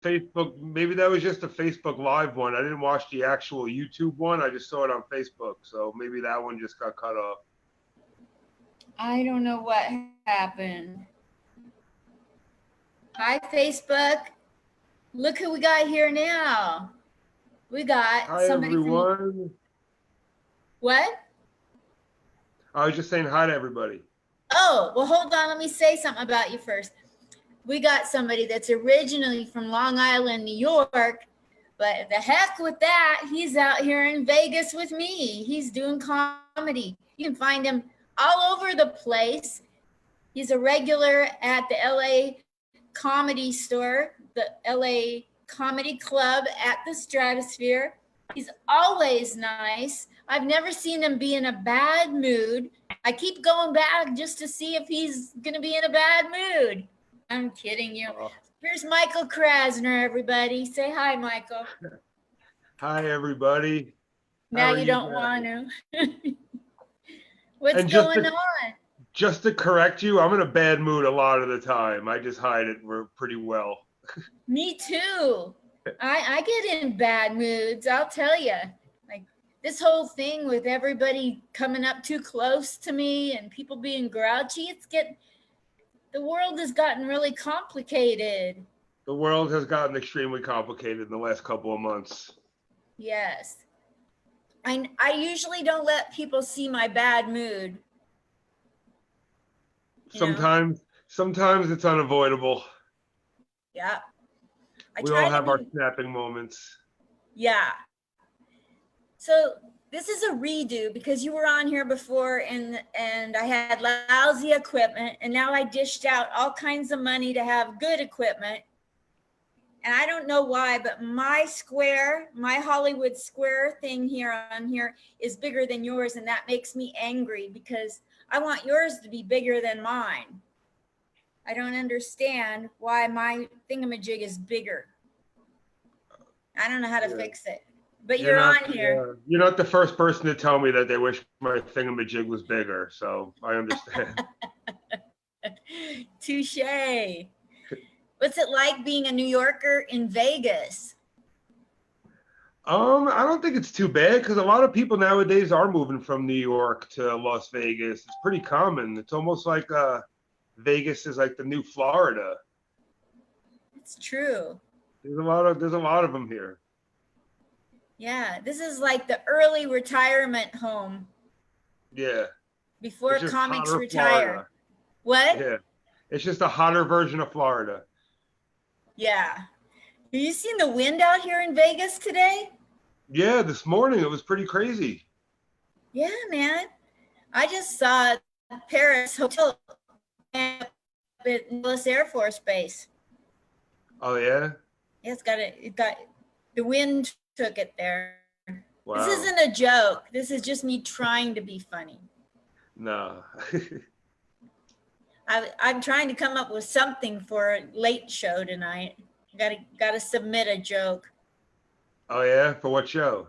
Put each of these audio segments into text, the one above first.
Facebook. Maybe that was just a Facebook Live one. I didn't watch the actual YouTube one. I just saw it on Facebook. So maybe that one just got cut off. I don't know what happened. Hi, Facebook. Look who we got here now. We got Hi, somebody everyone. from... What? I was just saying hi to everybody. Oh, well, hold on. Let me say something about you first. We got somebody that's originally from Long Island, New York, but the heck with that. He's out here in Vegas with me. He's doing comedy. You can find him all over the place. He's a regular at the LA Comedy Store, the LA Comedy Club at the Stratosphere. He's always nice. I've never seen him be in a bad mood. I keep going back just to see if he's going to be in a bad mood. I'm kidding you. Oh. Here's Michael Krasner, everybody. Say hi, Michael. Hi, everybody. Now you don't want to. What's going on? Just to correct you, I'm in a bad mood a lot of the time. I just hide it pretty well. Me too. I get in bad moods, I'll tell you. Like this whole thing with everybody coming up too close to me and people being grouchy, the world has gotten really complicated. The world has gotten extremely complicated in the last couple of months. Yes. I usually don't let people see my bad mood. Sometimes it's unavoidable. Yeah. We all have our snapping moments. Yeah. So this is a redo because you were on here before and I had lousy equipment and now I dished out all kinds of money to have good equipment. And I don't know why, but my Hollywood square thing here on here is bigger than yours. And that makes me angry because I want yours to be bigger than mine. I don't understand why my thingamajig is bigger. I don't know how to fix it. But you're on here. You're not the first person to tell me that they wish my thingamajig was bigger, so I understand. Touche. What's it like being a New Yorker in Vegas? I don't think it's too bad because a lot of people nowadays are moving from New York to Las Vegas. It's pretty common. It's almost like Vegas is like the new Florida. It's true. There's a lot of them here. Yeah, this is like the early retirement home. Yeah. Before comics retire. Florida. What? Yeah. It's just a hotter version of Florida. Yeah. Have you seen the wind out here in Vegas today? Yeah, this morning it was pretty crazy. Yeah, man. I just saw Paris Hotel at Nellis Air Force Base. Oh yeah? Yeah, it got the wind took it there. Wow. This isn't a joke. This is just me trying to be funny. No. I'm trying to come up with something for a late show tonight. Gotta submit a joke. Oh yeah? For what show?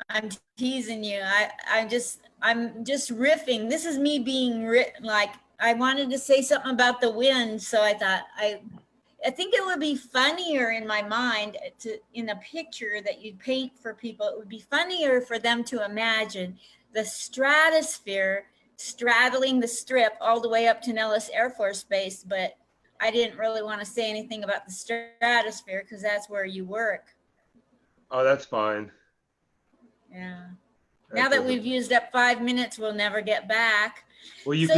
I'm teasing you. I'm just riffing. This is me being like I wanted to say something about the wind, so I thought I think it would be funnier in my mind in a picture that you'd paint for people. It would be funnier for them to imagine the stratosphere straddling the strip all the way up to Nellis Air Force Base, but I didn't really want to say anything about the stratosphere because that's where you work. Oh, that's fine. Yeah. Now that we've used up 5 minutes, we'll never get back. Well, you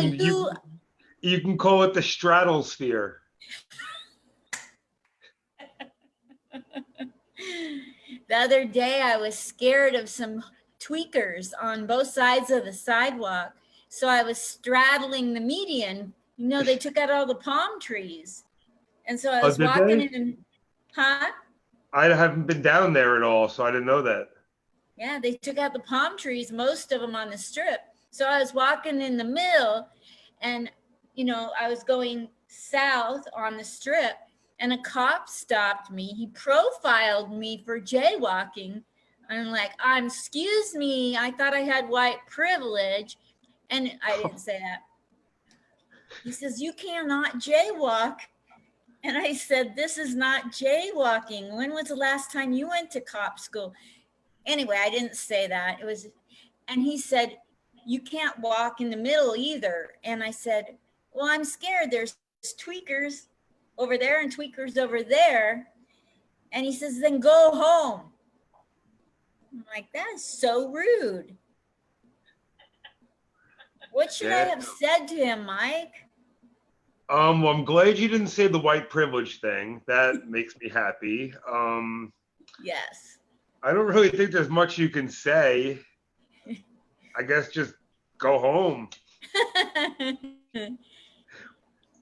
can call it the stratosphere. The other day, I was scared of some tweakers on both sides of the sidewalk. So I was straddling the median. You know, they took out all the palm trees. And so I was walking in. Huh? I haven't been down there at all, so I didn't know that. Yeah, they took out the palm trees, most of them on the strip. So I was walking in the middle and, you know, I was going south on the strip and a cop stopped me. He profiled me for jaywalking. And I'm like, excuse me, I thought I had white privilege. And I didn't say that. He says, you cannot jaywalk And I said, this is not jaywalking. When was the last time you went to cop school? Anyway, I didn't say that. It was, and he said, you can't walk in the middle either. And I said, well, I'm scared. There's tweakers over there and tweakers over there. And he says, then go home. I'm like, that is so rude. What should I have said to him, Mike? Well, I'm glad you didn't say the white privilege thing. That makes me happy. Yes. I don't really think there's much you can say. I guess just go home.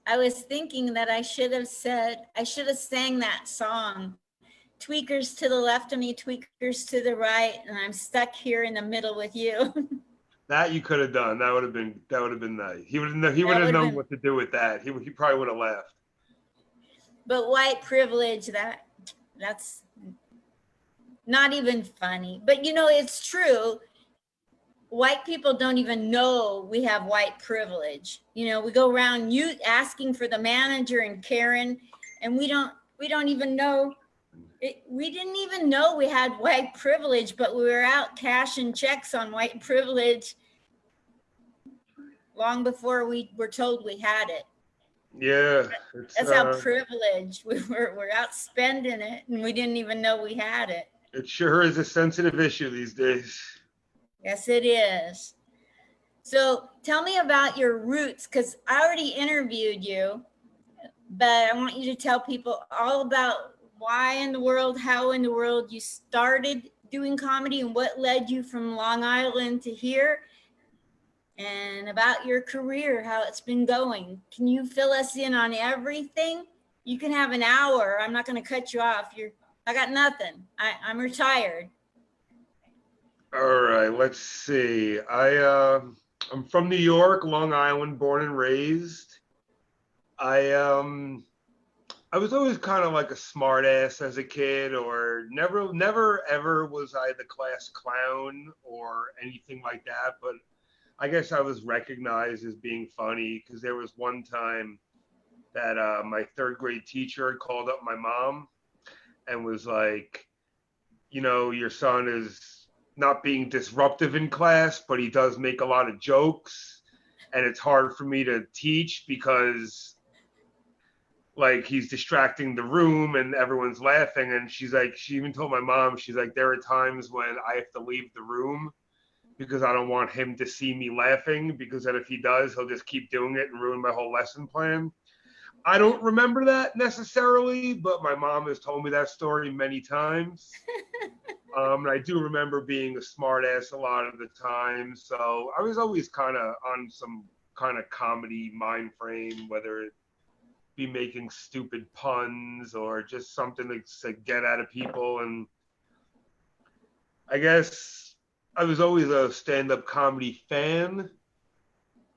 I was thinking that I should have sang that song. Tweakers to the left of me, tweakers to the right, and I'm stuck here in the middle with you. That you could have done. That would have been nice. He would have known what to do with that. He probably would have laughed. But white privilege, that's not even funny. But it's true. White people don't even know we have white privilege. We go around asking for the manager and Karen, and we don't even know. We didn't even know we had white privilege, but we were out cashing checks on white privilege long before we were told we had it. Yeah, that's how privileged we're out spending it, and we didn't even know we had it. It sure is a sensitive issue these days. Yes, it is. So tell me about your roots, because I already interviewed you, but I want you to tell people all about why in the world, how in the world you started doing comedy and what led you from Long Island to here, and about your career, how it's been going. Can you fill us in on everything? You can have an hour. I'm not going to cut you off. I got nothing. I'm retired. All right, let's see. I'm from New York, Long Island, born and raised. I was always kind of like a smart ass as a kid, or never ever was I the class clown or anything like that. But I guess I was recognized as being funny because there was one time that my third grade teacher had called up my mom and was like, your son is not being disruptive in class, but he does make a lot of jokes. And it's hard for me to teach because like he's distracting the room and everyone's laughing. And she even told my mom, she's like, there are times when I have to leave the room because I don't want him to see me laughing, because then if he does, he'll just keep doing it and ruin my whole lesson plan. I don't remember that necessarily, but my mom has told me that story many times. And I do remember being a smart ass a lot of the time. So I was always kind of on some kind of comedy mind frame, whether it be making stupid puns or just something to get out of people. And I guess I was always a stand-up comedy fan,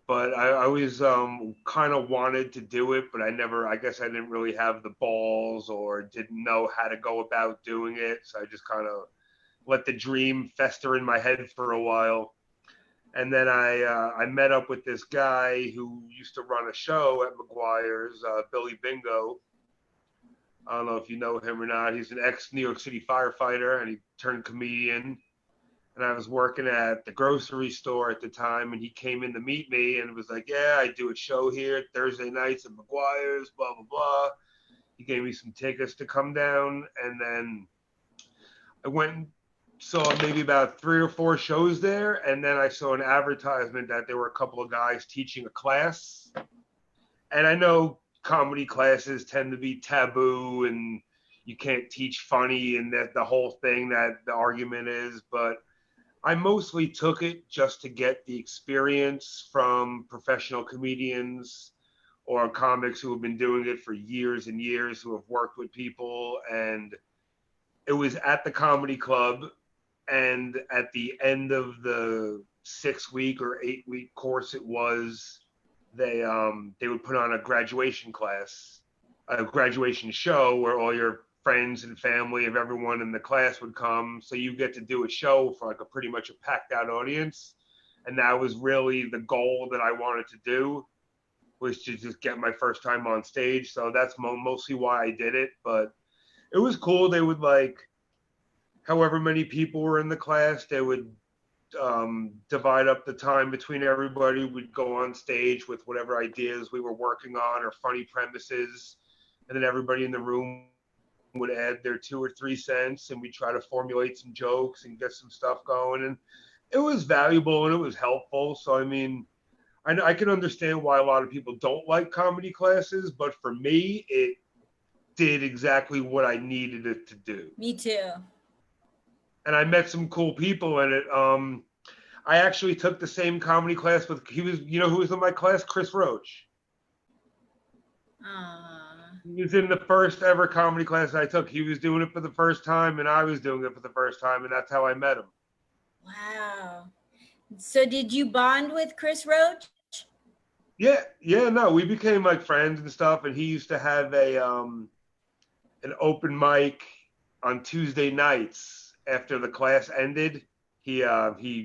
but I always kind of wanted to do it, but I guess I didn't really have the balls or didn't know how to go about doing it. So I just kind of let the dream fester in my head for a while. And then I met up with this guy who used to run a show at McGuire's, Billy Bingo. I don't know if you know him or not. He's an ex-New York City firefighter, and he turned comedian. And I was working at the grocery store at the time, and he came in to meet me and was like, yeah, I do a show here Thursday nights at McGuire's, blah, blah, blah. He gave me some tickets to come down, and then I went and saw maybe about 3 or 4 shows there, and then I saw an advertisement that there were a couple of guys teaching a class. And I know comedy classes tend to be taboo and you can't teach funny, and that the whole thing that the argument is, but I mostly took it just to get the experience from professional comedians or comics who have been doing it for years and years, who have worked with people. And it was at the comedy club, and at the end of the 6-week or 8-week course it was, they would put on a graduation show where all your friends and family of everyone in the class would come. So you get to do a show for like a pretty much a packed out audience. And that was really the goal that I wanted to do. was to just get my first time on stage. So that's mostly why I did it. But it was cool. They would like, however many people were in the class, they would divide up the time between everybody. We'd go on stage with whatever ideas we were working on or funny premises. And then everybody in the room would add their 2 or 3 cents, and we'd try to formulate some jokes and get some stuff going. And it was valuable and it was helpful. So, I mean, I can understand why a lot of people don't like comedy classes, but for me, it did exactly what I needed it to do. Me too. And I met some cool people in it. I actually took the same comedy class with, who was in my class? Chris Roach. He was in the first ever comedy class I took. He was doing it for the first time, and I was doing it for the first time, and that's how I met him. Wow. So did you bond with Chris Roach? Yeah, no, we became like friends and stuff, and he used to have an open mic on Tuesday nights after the class ended. He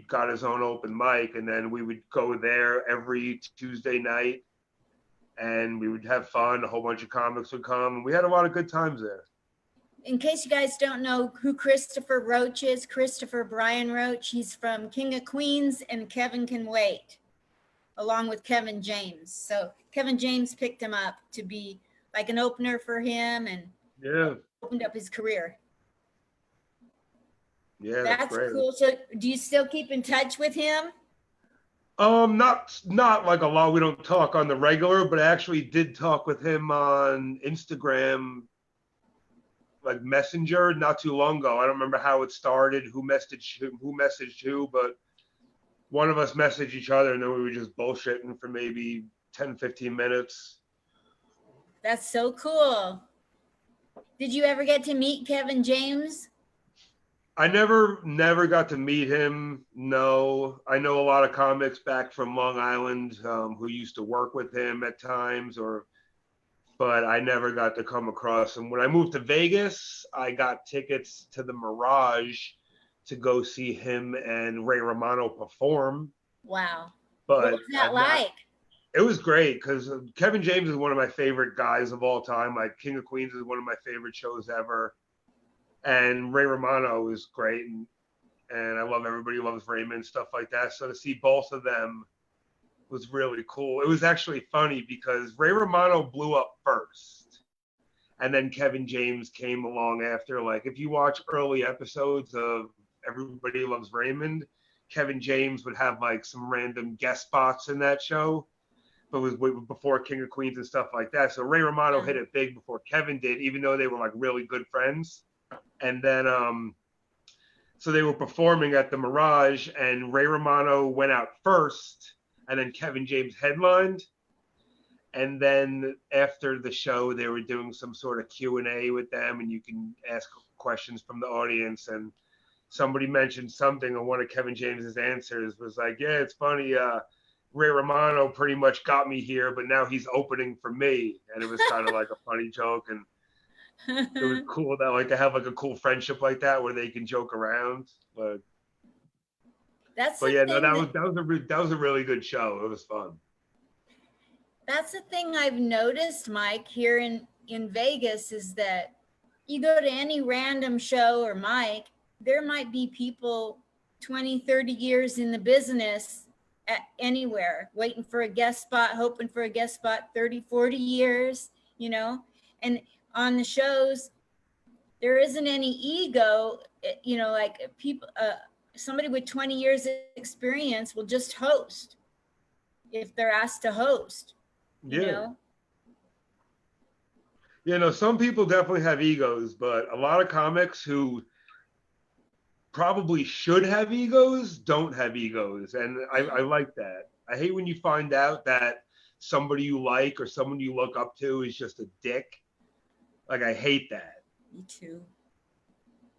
got his own open mic, and then we would go there every Tuesday night, and we would have fun. A whole bunch of comics would come, and we had a lot of good times there. In case you guys don't know who Christopher Roach is, Christopher Brian Roach, he's from King of Queens and Kevin Can Wait, along with Kevin James. So Kevin James picked him up to be like an opener for him and opened up his career. Yeah, that's cool. So do you still keep in touch with him? Not like a lot. We don't talk on the regular, but I actually did talk with him on Instagram, like Messenger, not too long ago. I don't remember how it started, who messaged who, but one of us messaged each other, and then we were just bullshitting for maybe 10, 15 minutes. That's so cool. Did you ever get to meet Kevin James? I never got to meet him. No, I know a lot of comics back from Long Island who used to work with him at times, but I never got to come across him. When I moved to Vegas, I got tickets to the Mirage to go see him and Ray Romano perform. Wow. But what was that like? It was great because Kevin James is one of my favorite guys of all time. Like King of Queens is one of my favorite shows ever. And Ray Romano is great, and I love Everybody Loves Raymond, stuff like that. So to see both of them was really cool. It was actually funny because Ray Romano blew up first, and then Kevin James came along after. Like if you watch early episodes of Everybody Loves Raymond, Kevin James would have like some random guest spots in that show, but it was before King of Queens and stuff like that. So Ray Romano hit it big before Kevin did, even though they were like really good friends. And then, so they were performing at the Mirage, and Ray Romano went out first, and then Kevin James headlined. And then after the show, they were doing some sort of Q&A with them, and you can ask questions from the audience. And somebody mentioned something, and one of Kevin James's answers was like, "Yeah, it's funny. Ray Romano pretty much got me here, but now he's opening for me." And it was kind of like a funny joke, and it was cool that like to have like a cool friendship like that where they can joke around. But that was a really good show. It was fun. That's the thing I've noticed, Mike, here in Vegas is that you go to any random show or mic, there might be people 20, 30 years in the business at anywhere, waiting for a guest spot, hoping for a guest spot, 30, 40 years, and on the shows, there isn't any ego, like people, somebody with 20 years experience will just host if they're asked to host, you know? Some people definitely have egos, but a lot of comics who probably should have egos don't have egos. And I like that. I hate when you find out that somebody you like or someone you look up to is just a dick. Like, I hate that. Me too.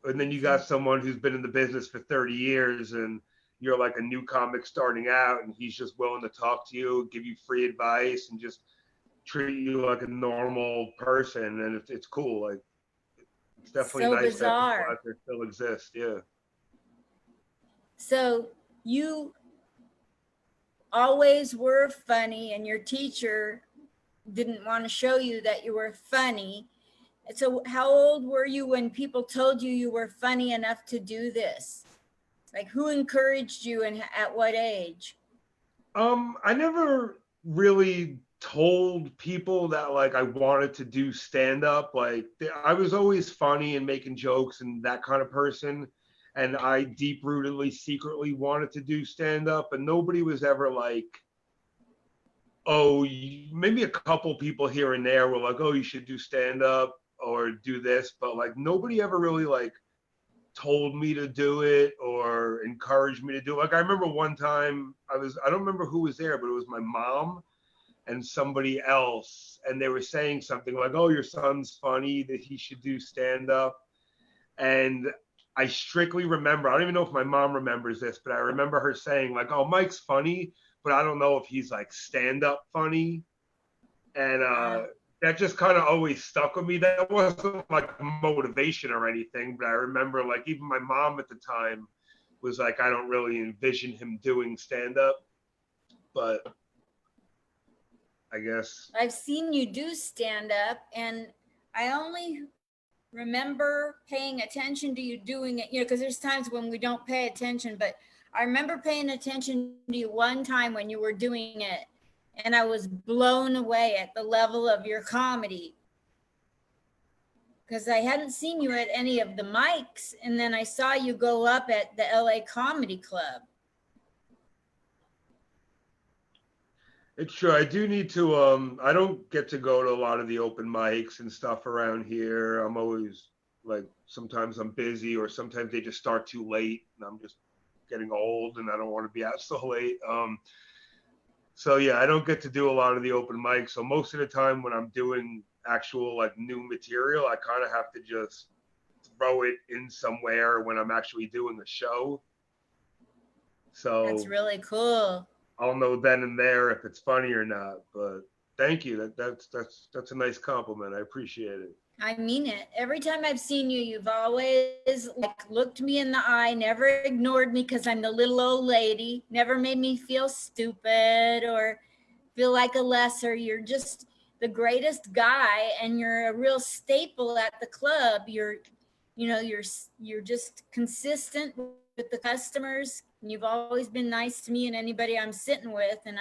And then you got someone who's been in the business for 30 years and you're like a new comic starting out and he's just willing to talk to you, give you free advice, and just treat you like a normal person. And it's cool. Like, it's definitely nice bizarre. that people out there still exist. Yeah. So you always were funny, and your teacher didn't want to show you that you were funny. So how old were you when people told you you were funny enough to do this? Like, who encouraged you and at what age? I never really told people that like I wanted to do stand up. Like I was always funny and making jokes and that kind of person. And I deep rootedly secretly wanted to do stand up, and nobody was ever like, oh, maybe a couple people here and there were like, oh, you should do stand up or do this, but like nobody ever really like told me to do it or encouraged me to do it. Like I remember one time I don't remember who was there, but it was my mom and somebody else, and they were saying something like, oh, your son's funny, that he should do stand up. And I strictly remember, I don't even know if my mom remembers this, but I remember her saying like, oh, Mike's funny, but I don't know if he's like stand up funny. And that just kind of always stuck with me. That wasn't like motivation or anything, but I remember like even my mom at the time was like, I don't really envision him doing stand up, but I guess. I've seen you do stand up, and I only remember paying attention to you doing it, because there's times when we don't pay attention, but I remember paying attention to you one time when you were doing it, and I was blown away at the level of your comedy, because I hadn't seen you at any of the mics, and then I saw you go up at the LA Comedy Club. It's true. I do need to. I don't get to go to a lot of the open mics and stuff around here. I'm always like, sometimes I'm busy, or sometimes they just start too late, and I'm just getting old, and I don't want to be out so late. So yeah, I don't get to do a lot of the open mics. So most of the time when I'm doing actual like new material, I kind of have to just throw it in somewhere when I'm actually doing a show. So That's really cool. I'll know then and there if it's funny or not. But thank you. That's a nice compliment. I appreciate it. I mean it. Every time I've seen you, you've always like looked me in the eye, never ignored me because I'm the little old lady, never made me feel stupid or feel like a lesser. You're just the greatest guy, and you're a real staple at the club. You're just consistent with the customers. And you've always been nice to me and anybody I'm sitting with, and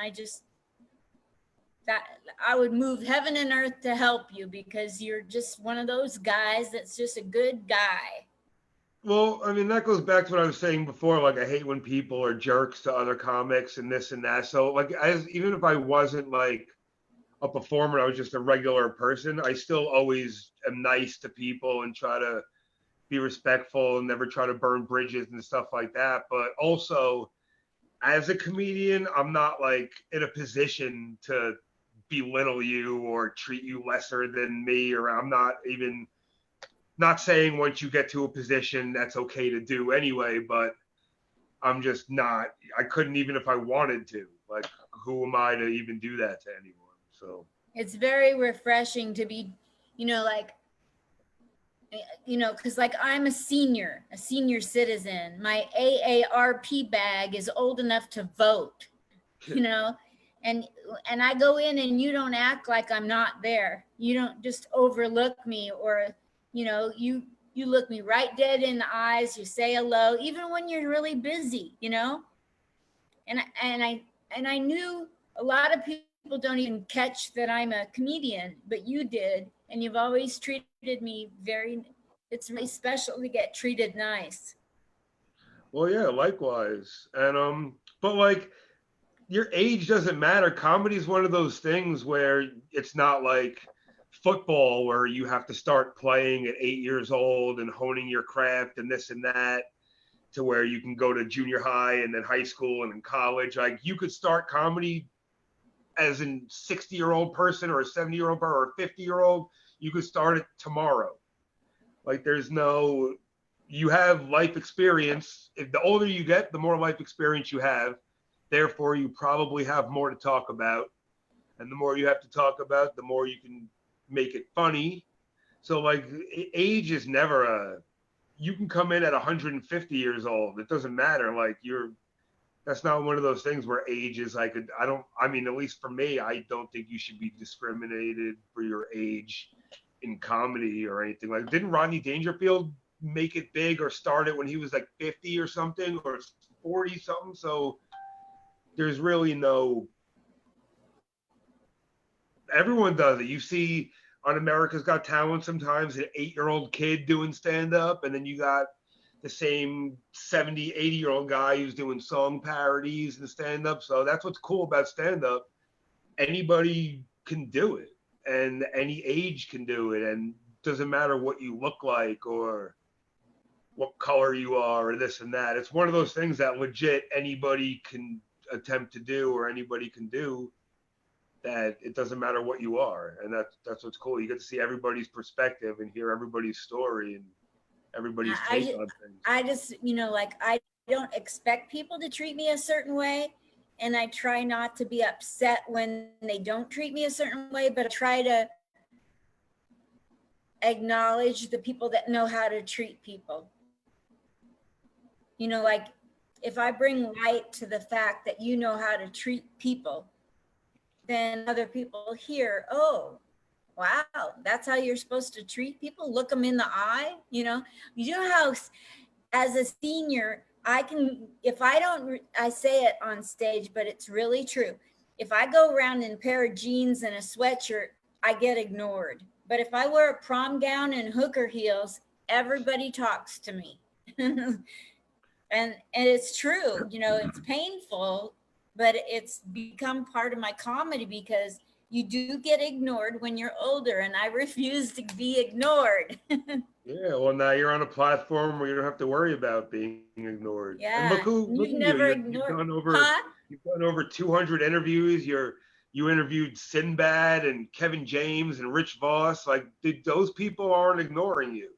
that I would move heaven and earth to help you, because you're just one of those guys that's just a good guy. Well, I mean, that goes back to what I was saying before. Like, I hate when people are jerks to other comics and this and that. So, like, even if I wasn't like a performer, I was just a regular person, I still always am nice to people and try to be respectful and never try to burn bridges and stuff like that. But also, as a comedian, I'm not like in a position to belittle you or treat you lesser than me, or I'm not even, not saying once you get to a position that's okay to do anyway, but I'm just not, I couldn't even if I wanted to. Like, who am I to even do that to anyone? So It's very refreshing to be, like, because like I'm a senior citizen. My AARP bag is old enough to vote, you know, and I go in and you don't act like I'm not there. You don't just overlook me, or, you look me right dead in the eyes. You say hello, even when you're really busy, and I knew a lot of people don't even catch that I'm a comedian, but you did, and you've always treated me it's really special to get treated nice. well, yeah, likewise. And but like, your age doesn't matter. Comedy is one of those things where it's not like football where you have to start playing at 8 years old and honing your craft and this and that, to where you can go to junior high and then high school and then college. Like, you could start comedy as a 60-year-old person or a 70-year-old or a 50-year-old. You could start it tomorrow. Like, there's no, you have life experience. If the older you get, the more life experience you have. Therefore, you probably have more to talk about. And the more you have to talk about, the more you can make it funny. So, like, age is never you can come in at 150 years old. It doesn't matter. Like, that's not one of those things where age is like I mean, at least for me, I don't think you should be discriminated for your age in comedy or anything. Like, didn't Rodney Dangerfield make it big or start it when he was like 50 or something, or 40 something? So there's really no, everyone does it. You see on America's Got Talent sometimes an 8-year-old kid doing stand up, and then you got the same 70, 80-year-old guy who's doing song parodies and stand up. So that's what's cool about stand up. Anybody can do it, and any age can do it, and doesn't matter what you look like or what color you are or this and that. It's one of those things that legit anybody can attempt to do or anybody can do, that it doesn't matter what you are. And that's what's cool. You get to see everybody's perspective and hear everybody's story and everybody's take on things. I just, like, I don't expect people to treat me a certain way. And I try not to be upset when they don't treat me a certain way, but I try to acknowledge the people that know how to treat people. Like, if I bring light to the fact that you know how to treat people, then other people hear, oh, wow, that's how you're supposed to treat people. Look them in the eye. You know how, as a senior, I say it on stage, but it's really true. If I go around in a pair of jeans and a sweatshirt, I get ignored. But if I wear a prom gown and hooker heels, everybody talks to me. And it's true, it's painful, but it's become part of my comedy because you do get ignored when you're older, and I refuse to be ignored. Yeah, well, now you're on a platform where you don't have to worry about being ignored. Yeah, And look at you've never you. ignored, You've done over 200 interviews. You interviewed Sinbad and Kevin James and Rich Voss. Like, those people aren't ignoring you.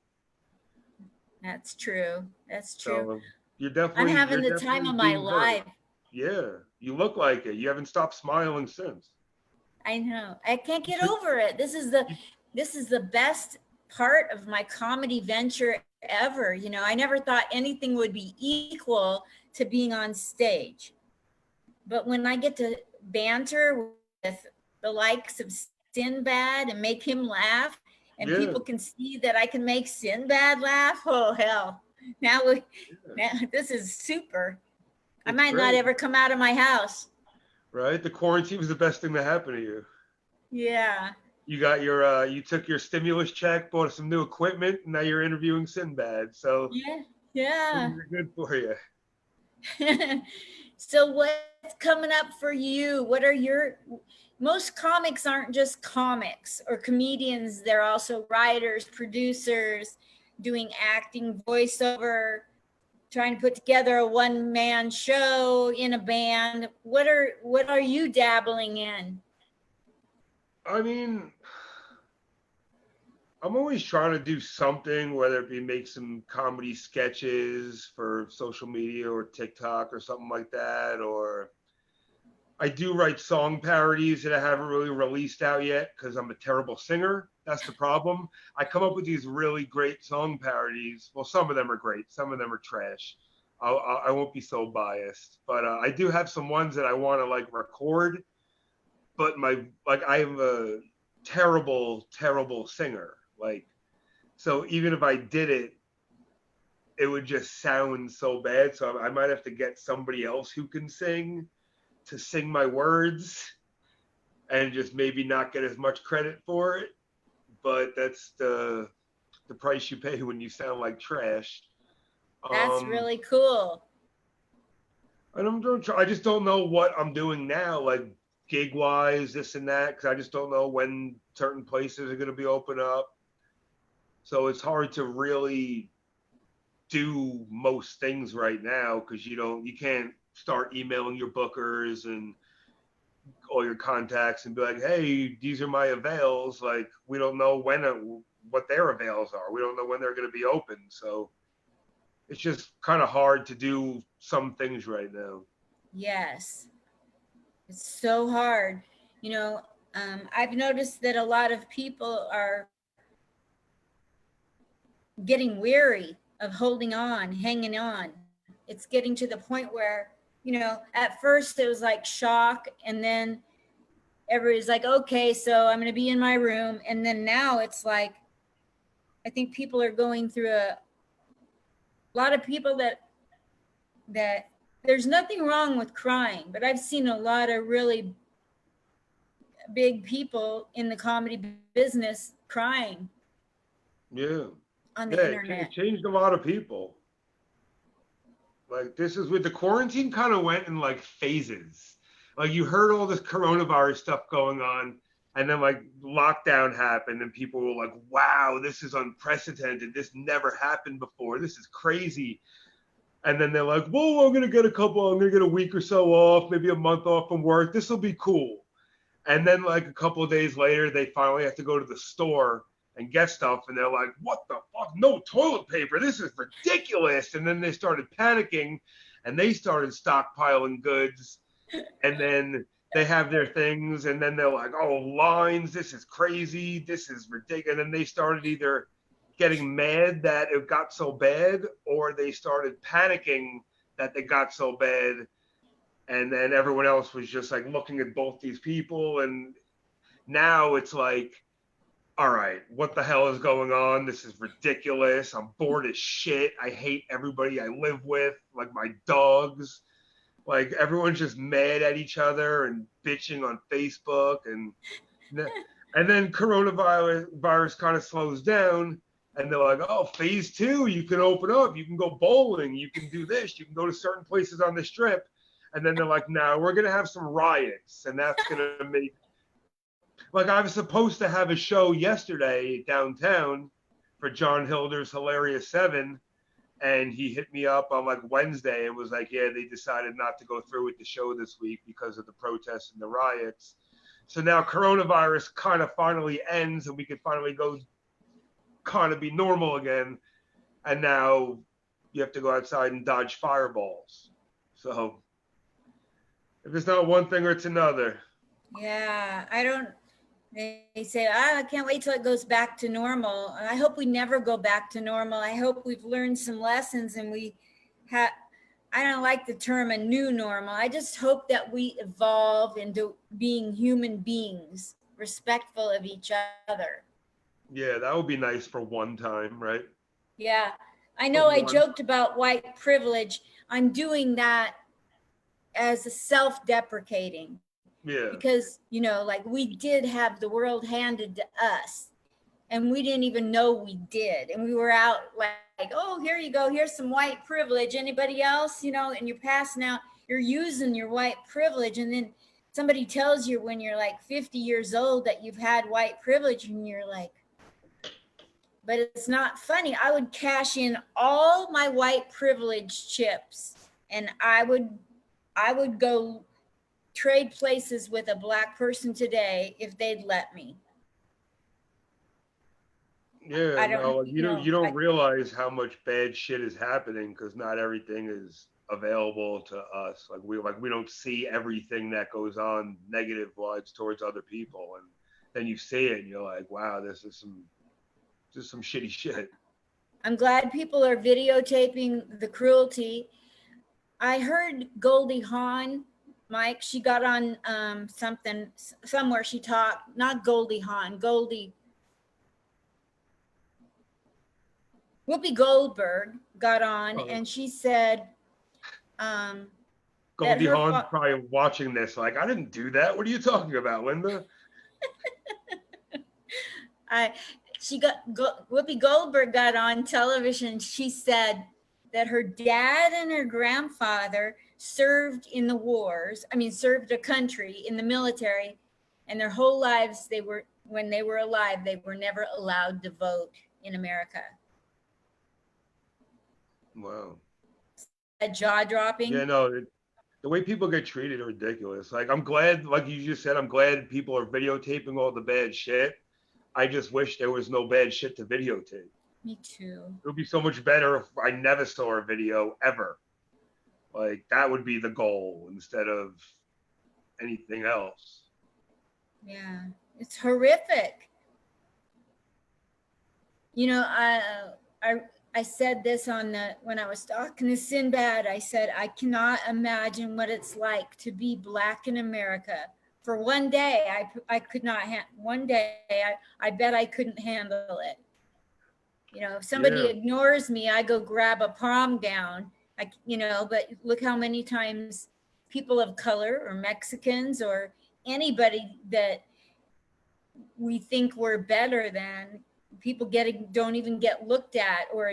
That's true. That's true. So you're definitely, I'm having the time of my life. Yeah, you look like it. You haven't stopped smiling since. I know. I can't get over it. This is the best part of my comedy venture ever. I never thought anything would be equal to being on stage. But when I get to banter with the likes of Sinbad and make him laugh, and people can see that I can make Sinbad laugh, oh hell. Now this is super. I might not ever come out of my house. Right? The quarantine was the best thing to happen to you. Yeah. You got your you took your stimulus check, bought some new equipment, and now you're interviewing Sinbad. So yeah. Things are good for you. So what's coming up for you? What are most comics aren't just comics or comedians, they're also writers, producers, doing acting, voiceover, trying to put together a one-man show in a band. What are you dabbling in? I mean, I'm always trying to do something, whether it be make some comedy sketches for social media or TikTok or something like that, or I do write song parodies that I haven't really released out yet because I'm a terrible singer. That's the problem. I come up with these really great song parodies. Well, some of them are great. Some of them are trash. I won't be so biased, but I do have some ones that I want to like record. But I'm a terrible, terrible singer. So even if I did it, it would just sound so bad. So I might have to get somebody else who can sing to sing my words and just maybe not get as much credit for it. But that's the price you pay when you sound like trash. That's really cool. And I just don't know what I'm doing now, like gig wise, this and that, because I just don't know when certain places are going to be open up. So it's hard to really do most things right now because you can't start emailing your bookers and all your contacts and be like, hey, these are my avails. Like, we don't know what their avails are. We don't know when they're going to be open. So it's just kind of hard to do some things right now. Yes. It's so hard. I've noticed that a lot of people are getting weary of holding on, hanging on. It's getting to the point where at first it was like shock, and then everybody's like, okay, so I'm going to be in my room. And then now it's like, I think people are going through a lot of people that there's nothing wrong with crying, but I've seen a lot of really big people in the comedy business crying Yeah. on Yeah, the it internet. changed a lot of people. Like this is with the quarantine kind of went in like phases. Like you heard all this coronavirus stuff going on, and then like lockdown happened, and people were like, "Wow, this is unprecedented. This never happened before. This is crazy." And then they're like, "Well, I'm gonna get a week or so off, maybe a month off from work. This will be cool." And then like a couple of days later, they finally have to go to the store and get stuff, and they're like, "What the fuck? No toilet paper! This is ridiculous!" And then they started panicking, and they started stockpiling goods, and then they have their things, and then they're like, "Oh, lines! This is crazy! This is ridiculous!" And then they started either getting mad that it got so bad, or they started panicking that they got so bad, and then everyone else was just like looking at both these people, and now it's like, all right, what the hell is going on? This is ridiculous. I'm bored as shit. I hate everybody I live with, like my dogs. Like everyone's just mad at each other and bitching on Facebook, and then coronavirus kind of slows down, and they're like, oh, phase two, you can open up, you can go bowling, you can do this, you can go to certain places on the strip. And then they're like, no, we're gonna have some riots, and that's gonna make, like, I was supposed to have a show yesterday downtown for John Hilder's Hilarious Seven, and he hit me up on like Wednesday and was like, yeah, they decided not to go through with the show this week because of the protests and the riots. So now coronavirus kind of finally ends, and we can finally go kind of be normal again. And now you have to go outside and dodge fireballs. So if it's not one thing or it's another. Yeah, I don't. They say, I can't wait till it goes back to normal. I hope we never go back to normal. I hope we've learned some lessons and we have, I don't like the term a new normal. I just hope that we evolve into being human beings, respectful of each other. Yeah, that would be nice for one time, right? Yeah. I For know I one. joked about white privilege. I'm doing that as a self deprecating Yeah. because, like we did have the world handed to us and we didn't even know we did. And we were out like, oh, here you go. Here's some white privilege. Anybody else, and you're passing out, you're using your white privilege. And then somebody tells you when you're like 50 years old that you've had white privilege and you're like, but it's not funny. I would cash in all my white privilege chips and I would go trade places with a black person today if they'd let me. Yeah, I don't, no, you don't realize how much bad shit is happening because not everything is available to us. Like we don't see everything that goes on negative wise towards other people, and then you see it and you're like, wow, this is some shitty shit. I'm glad people are videotaping the cruelty. I heard Goldie Hawn, Mike, she got on something somewhere she talked, not Goldie Hawn, Goldie Whoopi Goldberg got on Oh, and she said um, that Goldie Hawn's probably watching this, like, I didn't do that. What are you talking about, Linda? I Whoopi Goldberg got on television. She said that her dad and her grandfather served in the wars. I mean, served a country in the military, and their whole lives when they were alive, they were never allowed to vote in America. Wow. A jaw Yeah, dropping. no, the way people get treated are ridiculous. Like I'm glad, like you just said, I'm glad people are videotaping all the bad shit. I just wish there was no bad shit to videotape. Me too. It would be so much better if I never saw a video ever. Like that would be the goal instead of anything else. Yeah, it's horrific. I I said this when I was talking to Sinbad. I said, I cannot imagine what it's like to be Black in America. For one day, I could not, one day, I bet I couldn't handle it. You know, if somebody ignores me, I go grab a prom gown. But look how many times people of color or Mexicans or anybody that we think we're better than, people don't even get looked at, or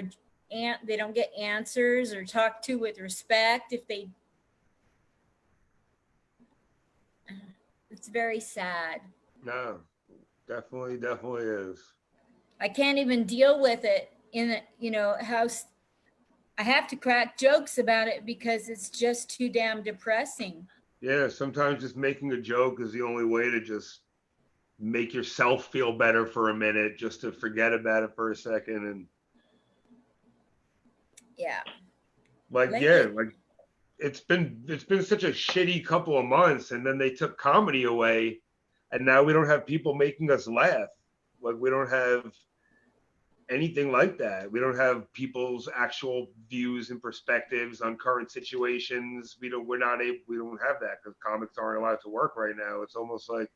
they don't get answers or talked to with respect. It's very sad. No, definitely is. I can't even deal with it how I have to crack jokes about it because it's just too damn depressing. Yeah, sometimes just making a joke is the only way to just make yourself feel better for a minute, just to forget about it for a second. And yeah, like it's been such a shitty couple of months, and then they took comedy away, and now we don't have people making us laugh. Like, we don't have anything like that. We don't have people's actual views and perspectives on current situations. We don't have that because comics aren't allowed to work right now. It's almost like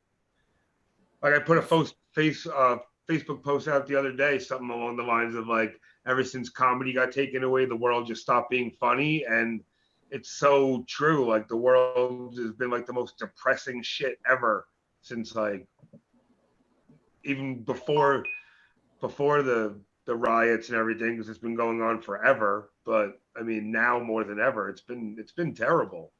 I put a Facebook post out the other day, something along the lines of like, ever since comedy got taken away, the world just stopped being funny. And it's so true. Like, the world has been like the most depressing shit ever since, like, even before the riots and everything, because it's been going on forever. But I mean, now more than ever, it's been terrible.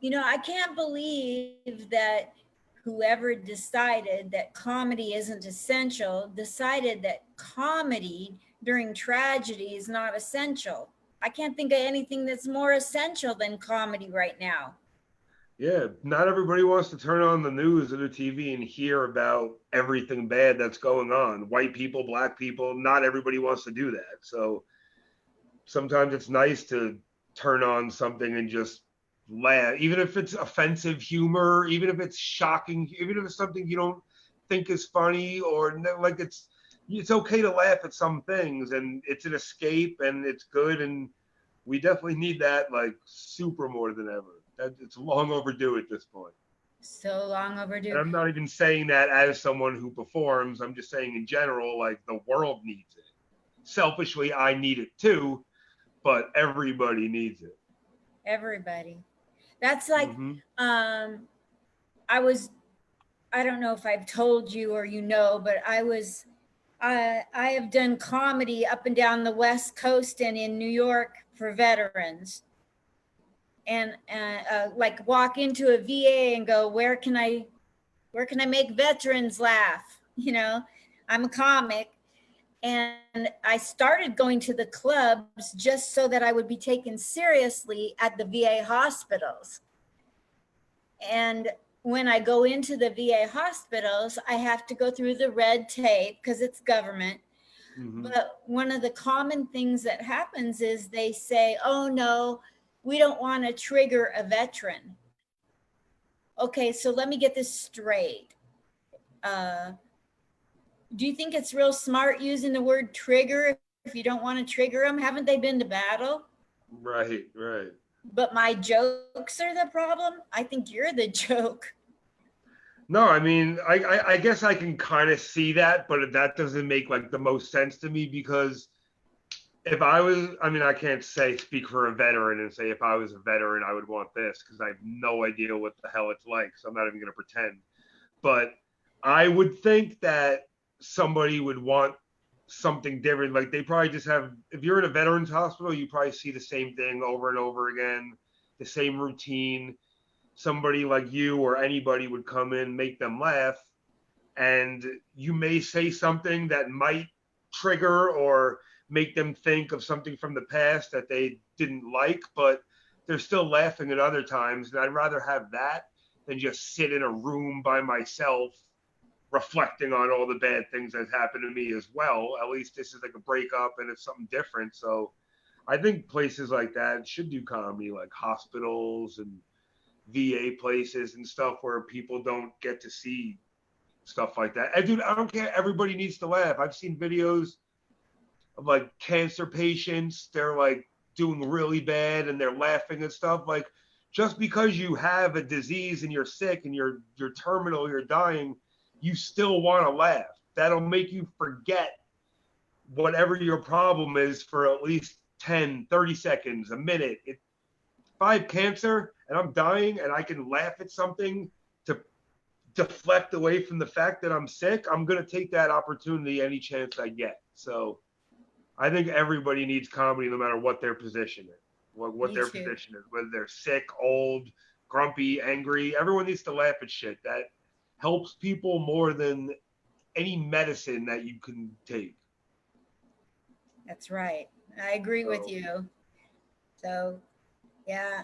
I can't believe that whoever decided that comedy isn't essential decided that comedy during tragedy is not essential. I can't think of anything that's more essential than comedy right now. Yeah, not everybody wants to turn on the news or the TV and hear about everything bad that's going on. White people, black people, not everybody wants to do that. So sometimes it's nice to turn on something and just laugh, even if it's offensive humor, even if it's shocking, even if it's something you don't think is funny, or like, it's okay to laugh at some things, and it's an escape, and it's good, and we definitely need that, like, super more than ever. It's long overdue at this point. So long overdue. And I'm not even saying that as someone who performs. I'm just saying in general, like, the world needs it. Selfishly, I need it too, but everybody needs it. Everybody. That's like, I don't know if I've told you or but I have done comedy up and down the West Coast and in New York for veterans. And like, walk into a VA and go, where can I make veterans laugh? I'm a comic. And I started going to the clubs just so that I would be taken seriously at the VA hospitals. And when I go into the VA hospitals, I have to go through the red tape because it's government. Mm-hmm. But one of the common things that happens is they say, oh no, we don't want to trigger a veteran. Okay, so let me get this straight. Do you think it's real smart using the word trigger if you don't want to trigger them? Haven't they been to battle? Right. But my jokes are the problem? I think you're the joke. No, I mean, I guess I can kind of see that, but that doesn't make like the most sense to me, because if I was, I mean, I can't speak for a veteran and say if I was a veteran, I would want this, because I have no idea what the hell it's like. So I'm not even going to pretend. But I would think that somebody would want something different. Like, they probably just have, if you're in a veterans hospital, you probably see the same thing over and over again, the same routine. Somebody like you or anybody would come in, make them laugh, and you may say something that might trigger or make them think of something from the past that they didn't like, but they're still laughing at other times. And I'd rather have that than just sit in a room by myself reflecting on all the bad things that happened to me as well. At least this is like a breakup and it's something different. So I think places like that should do comedy, like hospitals and VA places and stuff, where people don't get to see stuff like that. And dude, I don't care. Everybody needs to laugh. I've seen videos of like cancer patients. They're like doing really bad and they're laughing and stuff. Like, just because you have a disease and you're sick and you're terminal, you're dying, you still want to laugh. That'll make you forget whatever your problem is for at least 10, 30 seconds, a minute. If I have cancer and I'm dying and I can laugh at something to deflect away from the fact that I'm sick, I'm going to take that opportunity any chance I get. So I think everybody needs comedy no matter what their position is, what their position is, whether they're sick, old, grumpy, angry. Everyone needs to laugh at shit. That helps people more than any medicine that you can take. That's right. I agree with you. So, yeah.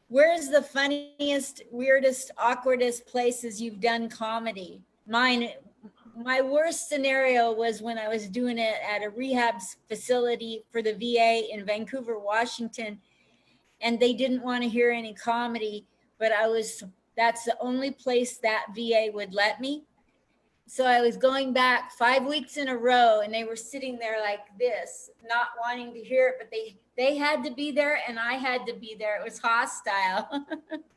Where's the funniest, weirdest, awkwardest places you've done comedy? My worst scenario was when I was doing it at a rehab facility for the VA in Vancouver, Washington, and they didn't want to hear any comedy, but that's the only place that VA would let me. So I was going back 5 weeks in a row and they were sitting there like this, not wanting to hear it, but they had to be there and I had to be there. It was hostile.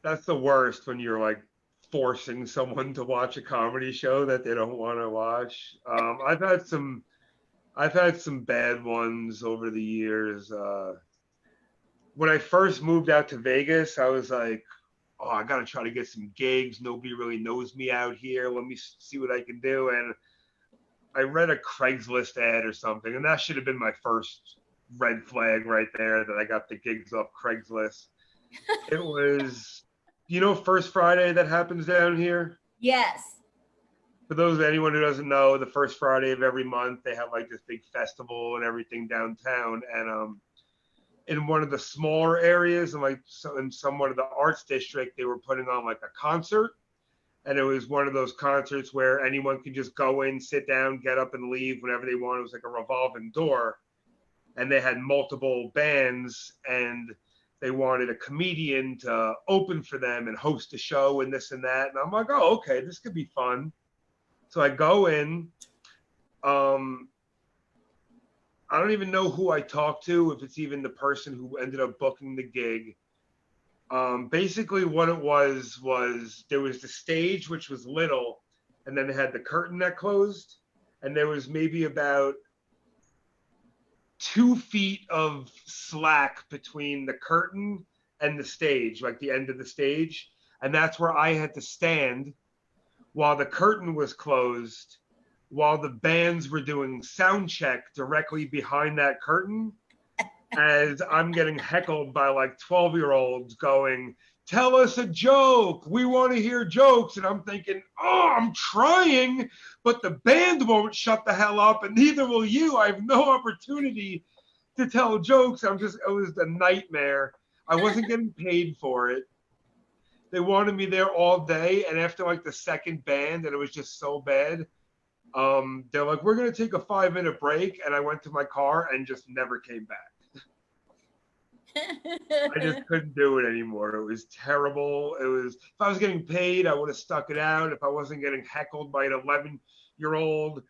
That's the worst, when you're like forcing someone to watch a comedy show that they don't want to watch. I've had some bad ones over the years. When I first moved out to Vegas, I was like, oh, I got to try to get some gigs. Nobody really knows me out here. Let me see what I can do. And I read a Craigslist ad or something, and that should have been my first red flag right there, that I got the gigs off Craigslist. It was, First Friday that happens down here? Yes. For anyone who doesn't know, the first Friday of every month, they have like this big festival and everything downtown. And in one of the smaller areas, and in somewhat of the arts district, they were putting on like a concert, and it was one of those concerts where anyone could just go in, sit down, get up and leave whenever they want. It was like a revolving door, and they had multiple bands, and they wanted a comedian to open for them and host a show and this and that. And I'm like, oh, okay, this could be fun. So I go in. I don't even know who I talked to, if it's even the person who ended up booking the gig. Basically what it was there was the stage, which was little, and then they had the curtain that closed, and there was maybe about 2 feet of slack between the curtain and the stage, like the end of the stage. And that's where I had to stand while the curtain was closed, while the bands were doing sound check directly behind that curtain, as I'm getting heckled by like 12-year-olds going, tell us a joke. We want to hear jokes. And I'm thinking, oh, I'm trying, but the band won't shut the hell up, and neither will you. I have no opportunity to tell jokes. It was a nightmare. I wasn't getting paid for it. They wanted me there all day. And after like the second band, and it was just so bad, they're like, we're going to take a 5-minute break. And I went to my car and just never came back. I just couldn't do it anymore. It was terrible. If I was getting paid, I would have stuck it out. If I wasn't getting heckled by an 11-year-old,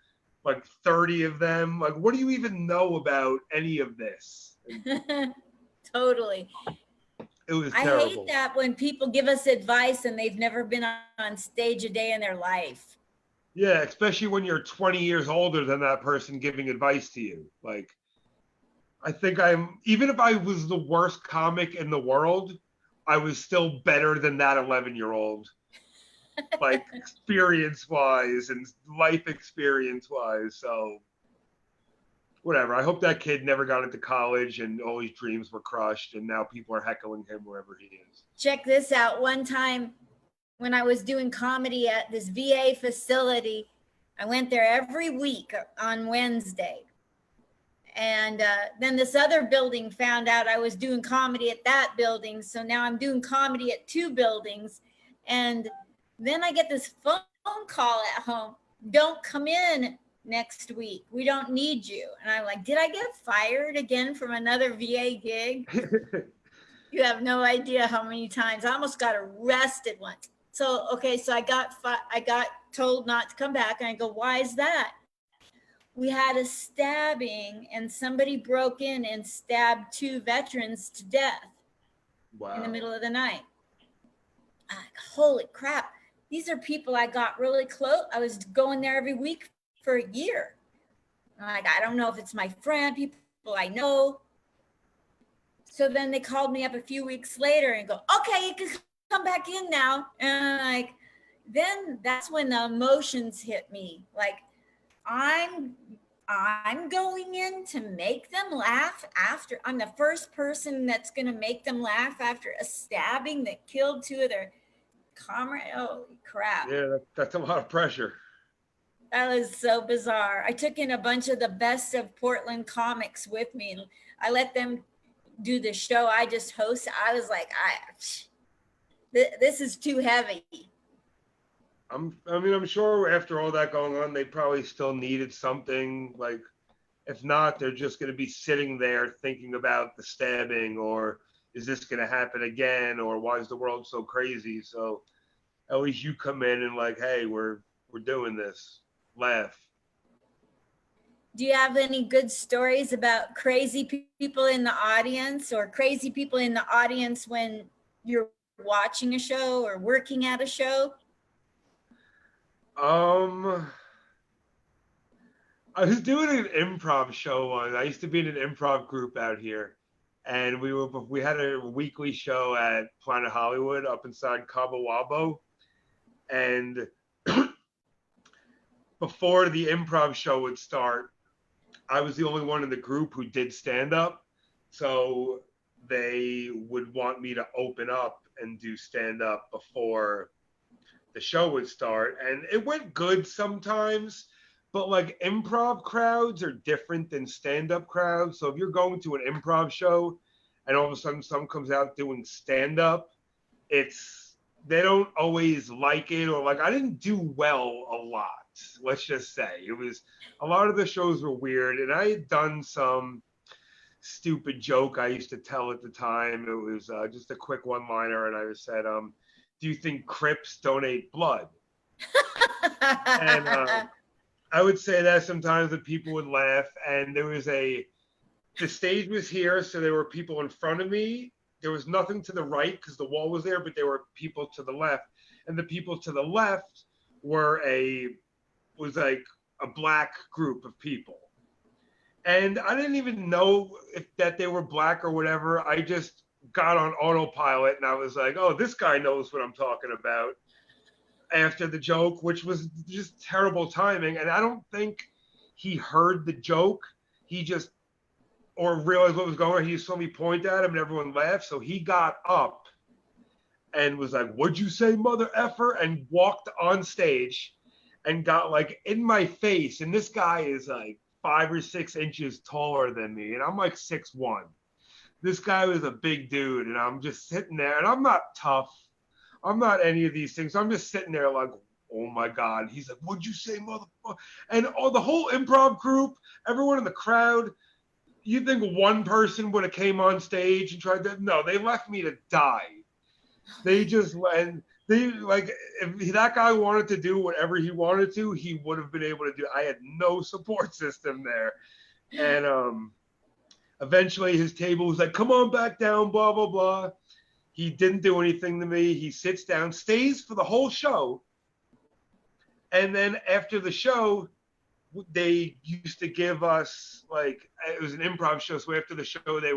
like 30 of them, like, what do you even know about any of this? Totally. It was terrible. I hate that when people give us advice and they've never been on stage a day in their life. Yeah, especially when you're 20 years older than that person giving advice to you. Like, I think even if I was the worst comic in the world, I was still better than that 11-year-old. Like, experience-wise and life experience-wise. So, whatever. I hope that kid never got into college and all his dreams were crushed, and now people are heckling him wherever he is. Check this out. One time when I was doing comedy at this VA facility, I went there every week on Wednesday. And then this other building found out I was doing comedy at that building. So now I'm doing comedy at 2 buildings. And then I get this phone call at home. Don't come in next week. We don't need you. And I'm like, did I get fired again from another VA gig? You have no idea how many times. I almost got arrested once. So, okay, so I got told not to come back. And I go, why is that? we had a stabbing and somebody broke in and stabbed 2 veterans to death in the Wow. middle of the night. I'm like, holy crap. These are people I got really close. I was going there every week for a year. I'm like, I don't know if it's my friend, people I know. So then they called me up a few weeks later and go, okay, you can come back in now. And I'm like, then that's when the emotions hit me. Like, I'm going in to make them laugh after I'm the first person that's going to make them laugh after a stabbing that killed 2 of their comrades. Holy crap. Yeah, that's a lot of pressure. That was so bizarre. I took in a bunch of the best of Portland comics with me, and I let them do the show I just hosted. I was like, this is too heavy. I'm sure after all that going on, they probably still needed something. Like, if not, they're just going to be sitting there thinking about the stabbing, or is this going to happen again, or why is the world so crazy? So at least you come in and like, hey, we're doing this. Laugh. Do you have any good stories about crazy people in the audience, or crazy people in the audience when you're watching a show or working at a show? I was doing an improv show once. I used to be in an improv group out here, and we had a weekly show at Planet Hollywood up inside Cabo Wabo, and before the improv show would start, I was the only one in the group who did stand up, so they would want me to open up and do stand up before the show would start, and it went good sometimes. But like, improv crowds are different than stand-up crowds. So if you're going to an improv show and all of a sudden someone comes out doing stand-up, it's they don't always like it, or like, I didn't do well a lot. Let's just say it was a lot of the shows were weird, and I had done some stupid joke I used to tell at the time. It was just a quick one-liner, and I said, "Do you think Crips donate blood?" And I would say that sometimes, that people would laugh, and the stage was here, so there were people in front of me. There was nothing to the right because the wall was there, but there were people to the left, and the people to the left was like a black group of people, and I didn't even know that they were black or whatever. I just got on autopilot, and I was like, "Oh, this guy knows what I'm talking about." After the joke, which was just terrible timing. And I don't think he heard the joke. He just, or realized what was going on. He saw me point at him and everyone laughed. So he got up and was like, "What'd you say, mother effer?" And walked on stage and got like in my face. And this guy is like 5 or 6 inches taller than me. And I'm like 6'1". This guy was a big dude. And I'm just sitting there, and I'm not tough. I'm not any of these things. I'm just sitting there like, oh my God. He's like, "What'd you say, motherfucker?" And the whole improv group, everyone in the crowd, you think one person would have came on stage and tried to, no, they left me to die. They just, and they like, if that guy wanted to do whatever he wanted to, he would have been able to do. I had no support system there. And eventually his table was like, "Come on back down, blah, blah, blah." He didn't do anything to me. He sits down, stays for the whole show. And then after the show, they used to give us, like, it was an improv show. So after the show, they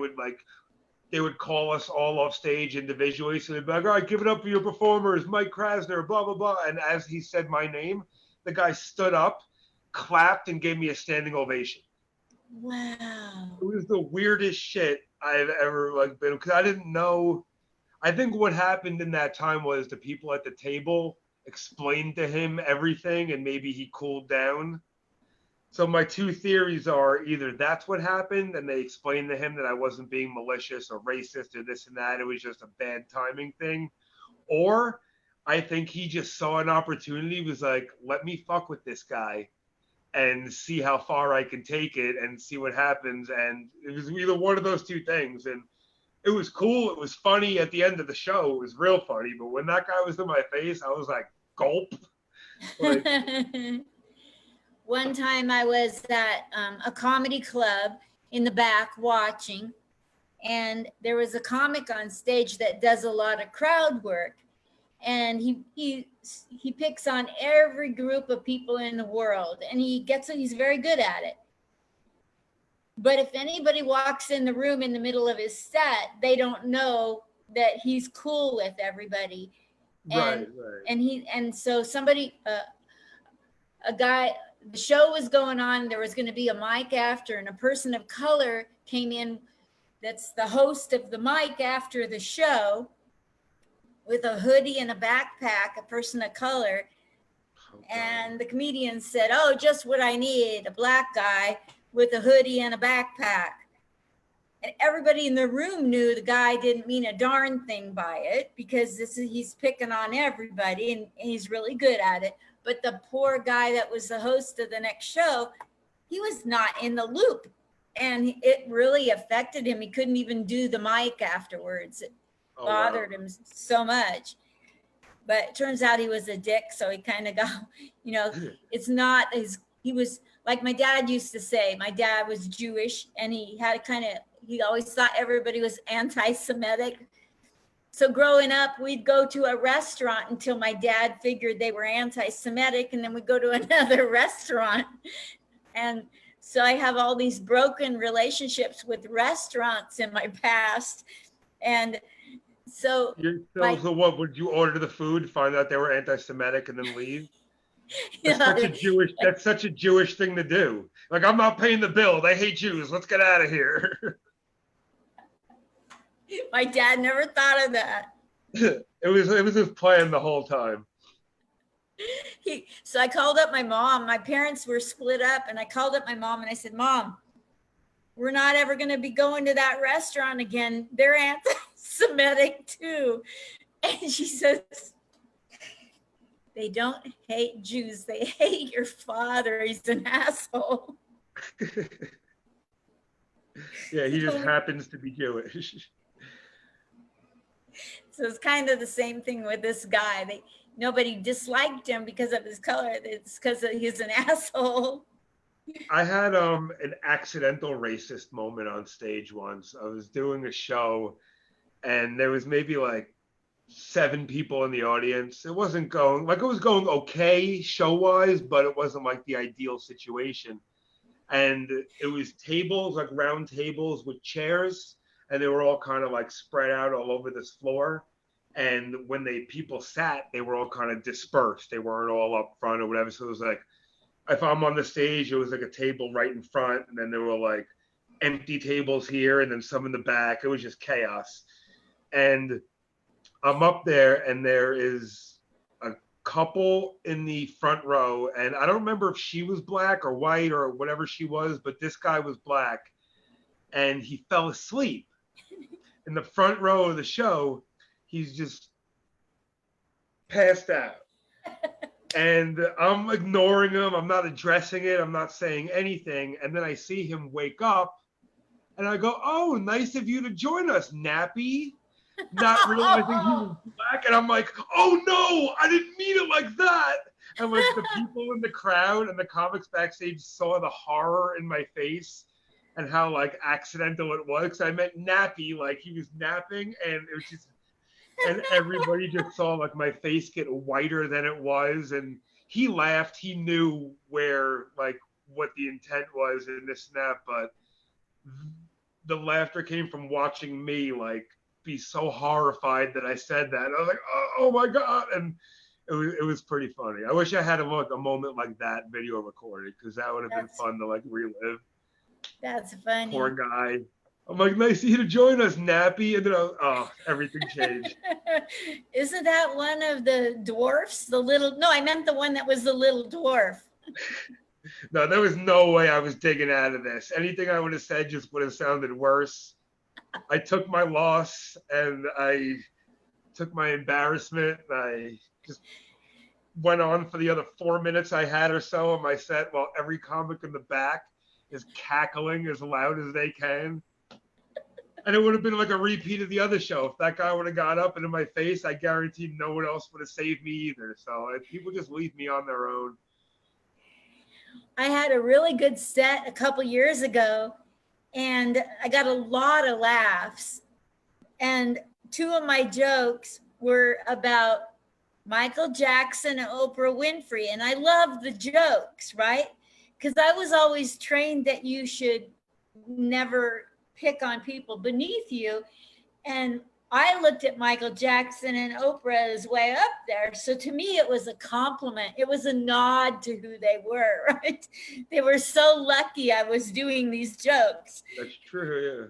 would call us all off stage individually. So they'd be like, "All right, give it up for your performers, Mike Krasner, blah, blah, blah." And as he said my name, the guy stood up, clapped, and gave me a standing ovation. Wow. It was the weirdest shit I've ever like been, because I didn't know. I think what happened in that time was the people at the table explained to him everything, and maybe he cooled down. So my 2 theories are, either that's what happened and they explained to him that I wasn't being malicious or racist or this and that, it was just a bad timing thing, or I think he just saw an opportunity, was like, "Let me fuck with this guy and see how far I can take it and see what happens." And it was either one of those 2 things. And it was cool. It was funny at the end of the show. It was real funny. But when that guy was in my face, I was like, gulp. Like, one time I was at a comedy club in the back watching, and there was a comic on stage that does a lot of crowd work, and he picks on every group of people in the world, and he's very good at it. But if anybody walks in the room in the middle of his set, they don't know that he's cool with everybody. And Right. and so somebody a guy, the show was going on, there was going to be a mic after, and a person of color came in that's the host of the mic after the show with a hoodie and a backpack, a person of color. And the comedian said, "Oh, just what I need, a black guy with a hoodie and a backpack." And everybody in the room knew the guy didn't mean a darn thing by it, because he's picking on everybody, and he's really good at it. But the poor guy that was the host of the next show, he was not in the loop, and it really affected him. He couldn't even do the mic afterwards. It bothered him so much. But it turns out he was a dick, so he kind of got, it's not his. He was, like my dad used to say, my dad was Jewish, and he always thought everybody was anti-Semitic. So growing up, we'd go to a restaurant until my dad figured they were anti-Semitic, and then we'd go to another restaurant. And so I have all these broken relationships with restaurants in my past. And so what would you order the food, find out they were anti-Semitic, and then leave? That's such a Jewish thing to do. Like, I'm not paying the bill. They hate Jews. Let's get out of here. My dad never thought of that. It was his plan the whole time. So I called up my mom. My parents were split up, and I called up my mom and I said, "Mom, we're not ever going to be going to that restaurant again. They're anti-Semitic too." And she says, "They don't hate Jews. They hate your father. He's an asshole." Yeah, he just happens to be Jewish. So it's kind of the same thing with this guy. Nobody disliked him because of his color. It's because he's an asshole. I had an accidental racist moment on stage once. I was doing a show, and there was maybe like 7 people in the audience. It wasn't going like, it was going okay show-wise, but it wasn't like the ideal situation. And it was tables, like round tables with chairs, and they were all kind of like spread out all over this floor. And when people sat, they were all kind of dispersed. They weren't all up front or whatever. So it was like, if I'm on the stage, it was like a table right in front, and then there were like empty tables here, and then some in the back. It was just chaos. And I'm up there, and there is a couple in the front row, and I don't remember if she was black or white or whatever she was, but this guy was black, and he fell asleep in the front row of the show. He's just passed out. And I'm ignoring him. I'm not addressing it. I'm not saying anything. And then I see him wake up, and I go, "Oh, nice of you to join us, Nappy." Not realizing he was black. And I'm like, "Oh no, I didn't mean it like that." And like the people in the crowd and the comics backstage saw the horror in my face and how like accidental it was. Because I meant Nappy, like he was napping, and it was just, and everybody just saw like my face get whiter than it was. And he laughed. He knew where, like, what the intent was in this snap, but the laughter came from watching me like be so horrified that I said that. I was like, "Oh my God." And it was pretty funny. I wish I had a moment like that video recorded, because that would have been fun to like relive. That's funny. Poor guy. I'm like, "Nice of you to join us, Nappy." And then everything changed. Isn't that one of the dwarfs? No, I meant the one that was the little dwarf. No, there was no way I was digging out of this. Anything I would have said just would have sounded worse. I took my loss, and I took my embarrassment. I just went on for the other 4 minutes I had or so on my set, while every comic in the back is cackling as loud as they can. And it would have been like a repeat of the other show. If that guy would have got up and in my face, I guarantee no one else would have saved me either. So people just leave me on their own. I had a really good set a couple years ago, and I got a lot of laughs. And two of my jokes were about Michael Jackson and Oprah Winfrey. And I love the jokes, right? Because I was always trained that you should never pick on people beneath you. And I looked at Michael Jackson and Oprah as way up there. So to me, it was a compliment. It was a nod to who they were, right? They were so lucky I was doing these jokes. That's true, yeah.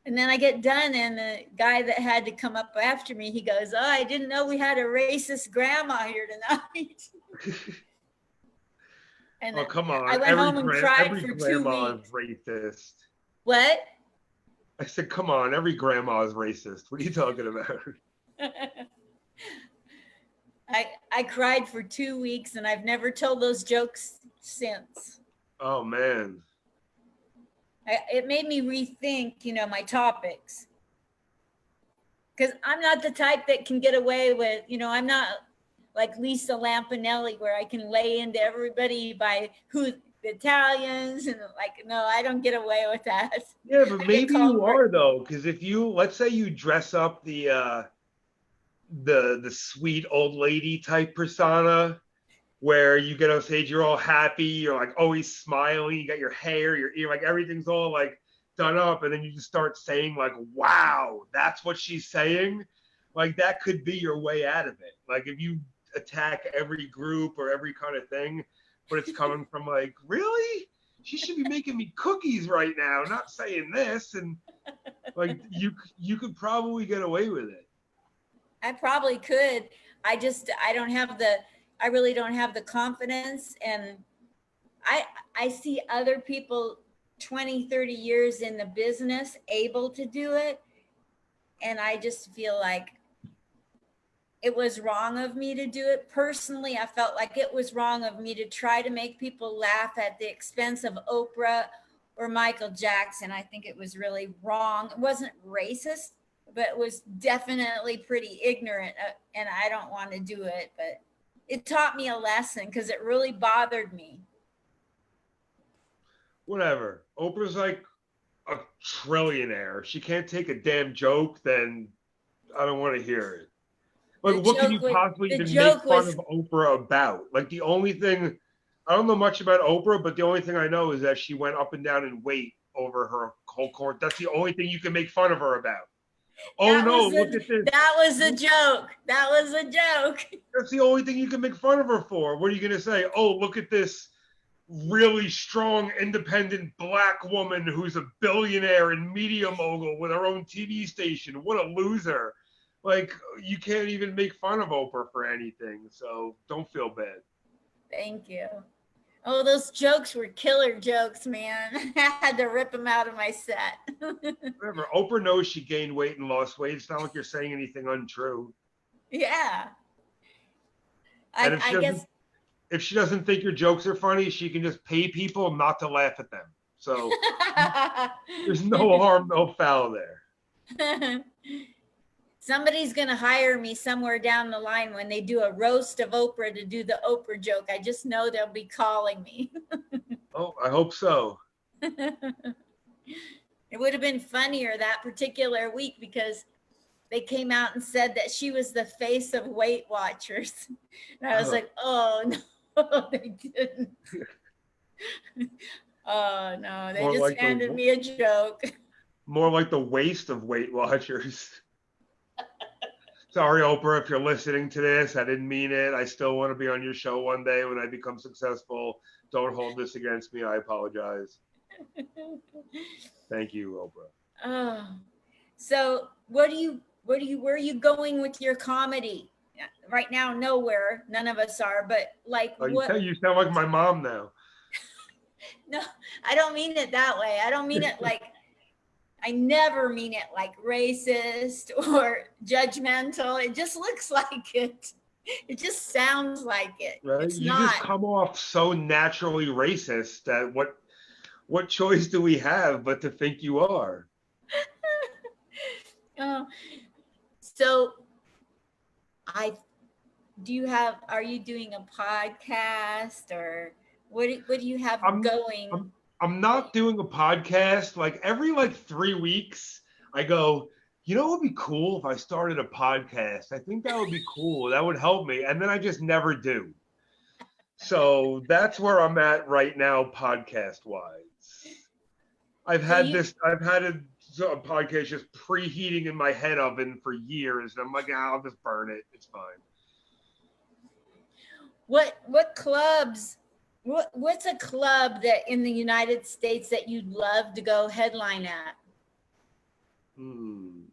And then I get done, and the guy that had to come up after me, he goes, "Oh, I didn't know we had a racist grandma here tonight." And Oh, come on. I went home and cried for 2 grandma weeks. is racist. What? I said, come on, every grandma is racist. What are you talking about? I cried for 2 weeks, and I've never told those jokes since. Oh, man. It made me rethink, my topics. Because I'm not the type that can get away with, I'm not like Lisa Lampanelli, where I can lay into everybody by who the Italians and no, I don't get away with that. Yeah, but maybe you are though, because if let's say you dress up the sweet old lady type persona, where you get on stage, you're all happy, you're like always smiling, you got your hair, your ear, like everything's all like done up, and then you just start saying like, wow, that's what she's saying. Like that could be your way out of it. Like if you attack every group or every kind of thing, but it's coming from like, really? She should be making me cookies right now, not saying this. And like you could probably get away with it. I probably could. I really don't have the confidence, and I see other people 20, 30 years in the business able to do it. And I just feel like it was wrong of me to do it. Personally, I felt like it was wrong of me to try to make people laugh at the expense of Oprah or Michael Jackson. I think it was really wrong. It wasn't racist, but it was definitely pretty ignorant, and I don't want to do it, but it taught me a lesson because it really bothered me. Whatever. Oprah's like a trillionaire. She can't take a damn joke, then I don't want to hear it. Like, what can you possibly even make fun of Oprah about? Like, the only thing, I don't know much about Oprah, but the only thing I know is that she went up and down in weight over her whole court. That's the only thing you can make fun of her about. Oh no, look at this. That was a joke. That was a joke. That's the only thing you can make fun of her for. What are you going to say? Oh, look at this really strong, independent black woman who's a billionaire and media mogul with her own TV station. What a loser. Like, you can't even make fun of Oprah for anything, so don't feel bad. Thank you. Oh, those jokes were killer jokes, man. I had to rip them out of my set. Remember, Oprah knows she gained weight and lost weight. It's not like you're saying anything untrue. Yeah. And if she doesn't think your jokes are funny, she can just pay people not to laugh at them. So there's no harm, no foul there. Somebody's going to hire me somewhere down the line when they do a roast of Oprah to do the Oprah joke. I just know they'll be calling me. Oh, I hope so. It would have been funnier that particular week because they came out and said that she was the face of Weight Watchers. And I was like, oh, no, they didn't. Oh, no, they just like handed me a joke. More like the waste of Weight Watchers. Sorry, Oprah, if you're listening to this, I didn't mean it. I still want to be on your show one day when I become successful. Don't hold this against me. I apologize. Thank you, Oprah. Oh, so where are you going with your comedy? Right now, nowhere. None of us are, but like what? You sound like my mom now. No, I don't mean it that way. I don't mean it like, I never mean it like racist or judgmental. It just looks like it. It just sounds like it. Right? It's you not. Just come off so naturally racist that what choice do we have but to think you are? So are you doing a podcast or What do you have I'm going? I'm I'm not doing a podcast. Like every like 3 weeks, I go, you know what would be cool if I started a podcast? I think that would be cool. That would help me. And then I just never do. So that's where I'm at right now, podcast wise. So you I've had a podcast just preheating in my head oven for years. And I'm like, I'll just burn it. It's fine. what clubs? What's a club that in the United States that you'd love to go headline at? Hmm.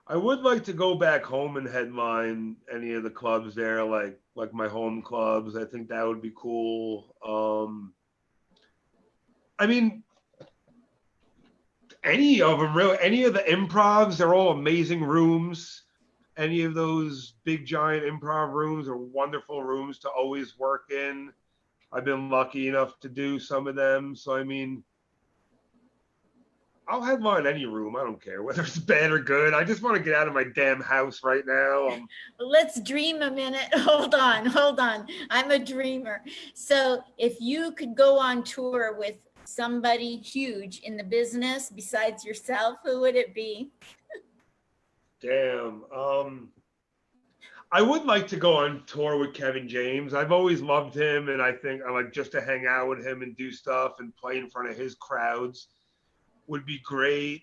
I would like to go back home and headline any of the clubs there, like my home clubs. I think that would be cool. I mean, any of them really. Any of the improvs, they're all amazing rooms. Any of those big giant improv rooms are wonderful rooms to always work in. I've been lucky enough to do some of them, so I mean, I'll headline any room. I don't care whether it's bad or good. I just want to get out of my damn house right now. Let's dream a minute. Hold on. I'm a dreamer. So if you could go on tour with somebody huge in the business besides yourself, who would it be? Damn. I would like to go on tour with Kevin James. I've always loved him, and I think I like just to hang out with him and do stuff and play in front of his crowds would be great.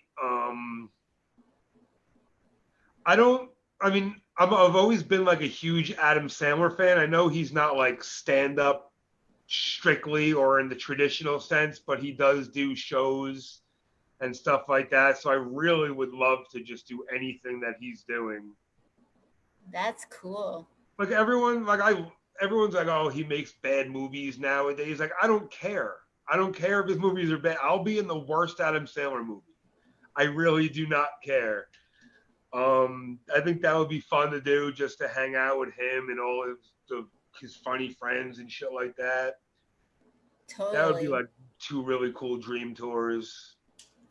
I don't. I mean, I've always been like a huge Adam Sandler fan. I know he's not like stand up strictly or in the traditional sense, but he does do shows and stuff like that. So I really would love to just do anything that he's doing. That's cool. Like everyone's like, oh, he makes bad movies nowadays. Like I don't care. I don't care if his movies are bad. I'll be in the worst Adam Sandler movie. I really do not care. I think that would be fun to do, just to hang out with him and all his funny friends and shit like that. That would be Totally. like two really cool dream tours.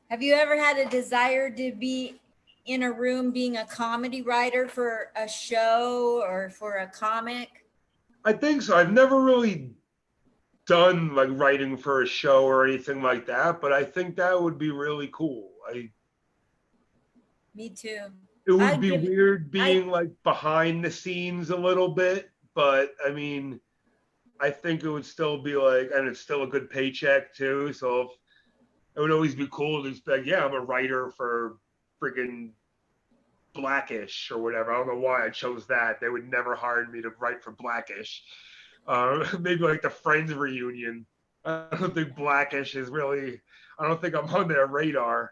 Have you ever had a desire to be in a room being a comedy writer for a show or for a comic? I think so. I've never really done like writing for a show or anything like that, but I think that would be really cool. Me too. It would I'd be give weird I being like behind the scenes a little bit, but I mean, I think it would still be like, and it's still a good paycheck too. So it would always be cool to just be like, yeah, I'm a writer for freaking Blackish or whatever. I don't know why I chose that. They would never hire me to write for Blackish. Maybe like the Friends reunion. I don't think Blackish is really. I don't think I'm on their radar.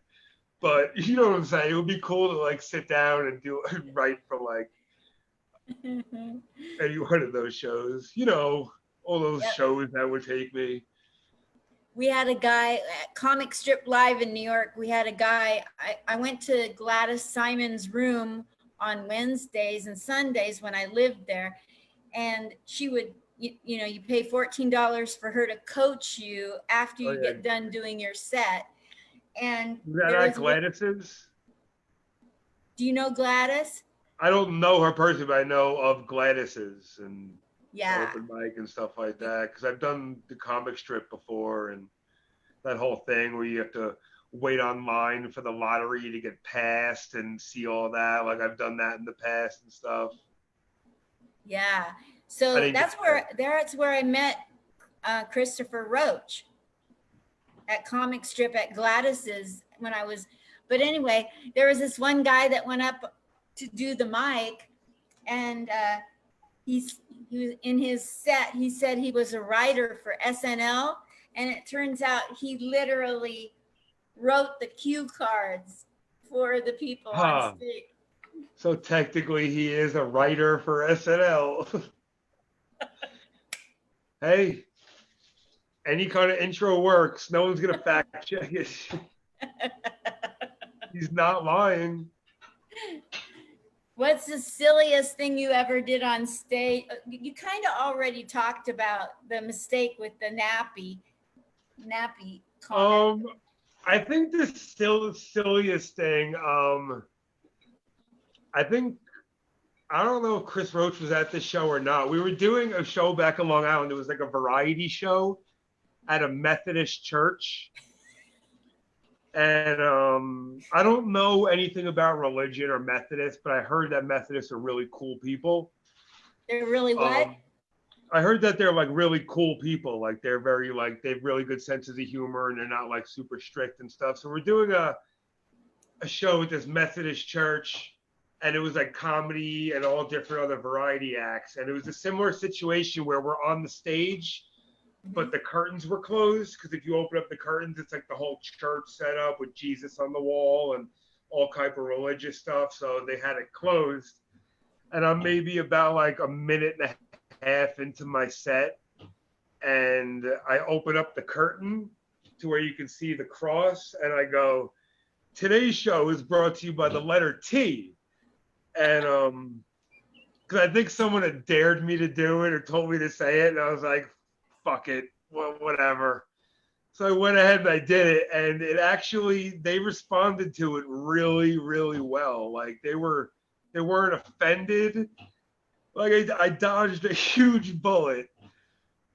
But you know what I'm saying? It would be cool to like sit down and do write for like any one of those shows. You know, all those Yep. shows that would take me. We had a guy at Comic Strip Live in New York. We had a guy. I went to Gladys Simon's room on Wednesdays and Sundays when I lived there, and she would, you pay $14 for her to coach you after Oh you yeah, get done doing your set. And is that there at was, Gladys's? do you know Gladys? I don't know her personally, but I know of Gladys's and the Yeah. open mic and stuff like that. Because I've done the comic strip before and that whole thing where you have to wait online for the lottery to get passed and see all that. Like I've done that in the past and stuff. Yeah. I So didn't get that's where I met Christopher Roach at Comic Strip at Gladys's when I was. But anyway, there was this one guy that went up to do the mic, and he was in his set. He said he was a writer for SNL, and it turns out he literally wrote the cue cards for the people on Huh. stage. So technically, he is a writer for SNL. Hey, any kind of intro works. No one's gonna fact check it. He's not lying. What's the silliest thing you ever did on stage? You kind of already talked about the mistake with the nappy comment. I think the silliest thing. I think I don't know if Chris Roach was at this show or not. We were doing a show back in Long Island. It was like a variety show at a Methodist church. And I don't know anything about religion or Methodists, but I heard that Methodists are really cool people. They're really what? Um, I heard that they're like really cool people. Like they're very like they have really good senses of humor and they're not like super strict and stuff. So we're doing a show at this Methodist church, and it was like comedy and all different other variety acts. And it was a similar situation where we're on the stage, but the curtains were closed, because if you open up the curtains, it's like the whole church set up with Jesus on the wall and all type of religious stuff. So they had it closed. And I'm maybe about like a minute and a half into my set, and I open up the curtain to where you can see the cross, and I go, "Today's show is brought to you by the letter T." And because I think someone had dared me to do it or told me to say it, and I was like, "Fuck it, well, whatever." So I went ahead and I did it, and it actually they responded to it really, really well. Like they weren't offended. Like I dodged a huge bullet,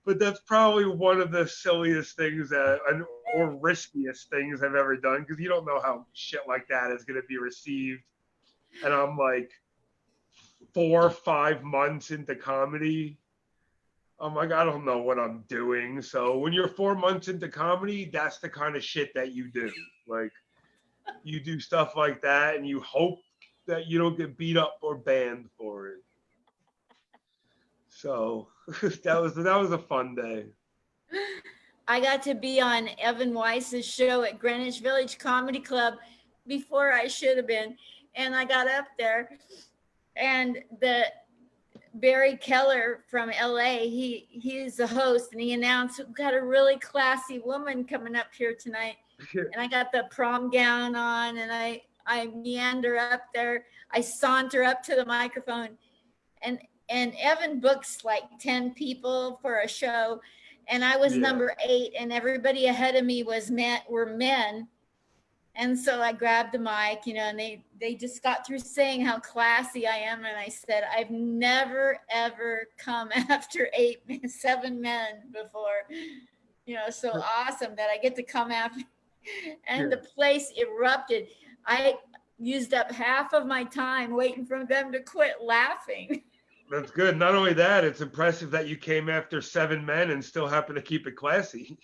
but that's probably one of the silliest things or riskiest things I've ever done, because you don't know how shit like that is going to be received. And I'm like 4 or 5 months into comedy. I'm like, I don't know what I'm doing. So when you're 4 months into comedy, that's the kind of shit that you do. Like you do stuff like that, and you hope that you don't get beat up or banned for it. So that was a fun day. I got to be on Evan Weiss's show at Greenwich Village Comedy Club before I should have been. And I got up there, and the Barry Keller from LA, he's the host, and he announced, "We've got a really classy woman coming up here tonight." And I got the prom gown on, and I meander up there. I saunter up to the microphone, and Evan books like 10 people for a show, and I was number 8, and everybody ahead of me were men. And so I grabbed the mic, and they just got through saying how classy I am. And I said, "I've never, ever come after 7 men before, so awesome that I get to come after." And the place erupted. I used up half of my time waiting for them to quit laughing. That's good. Not only that, it's impressive that you came after 7 men and still happen to keep it classy.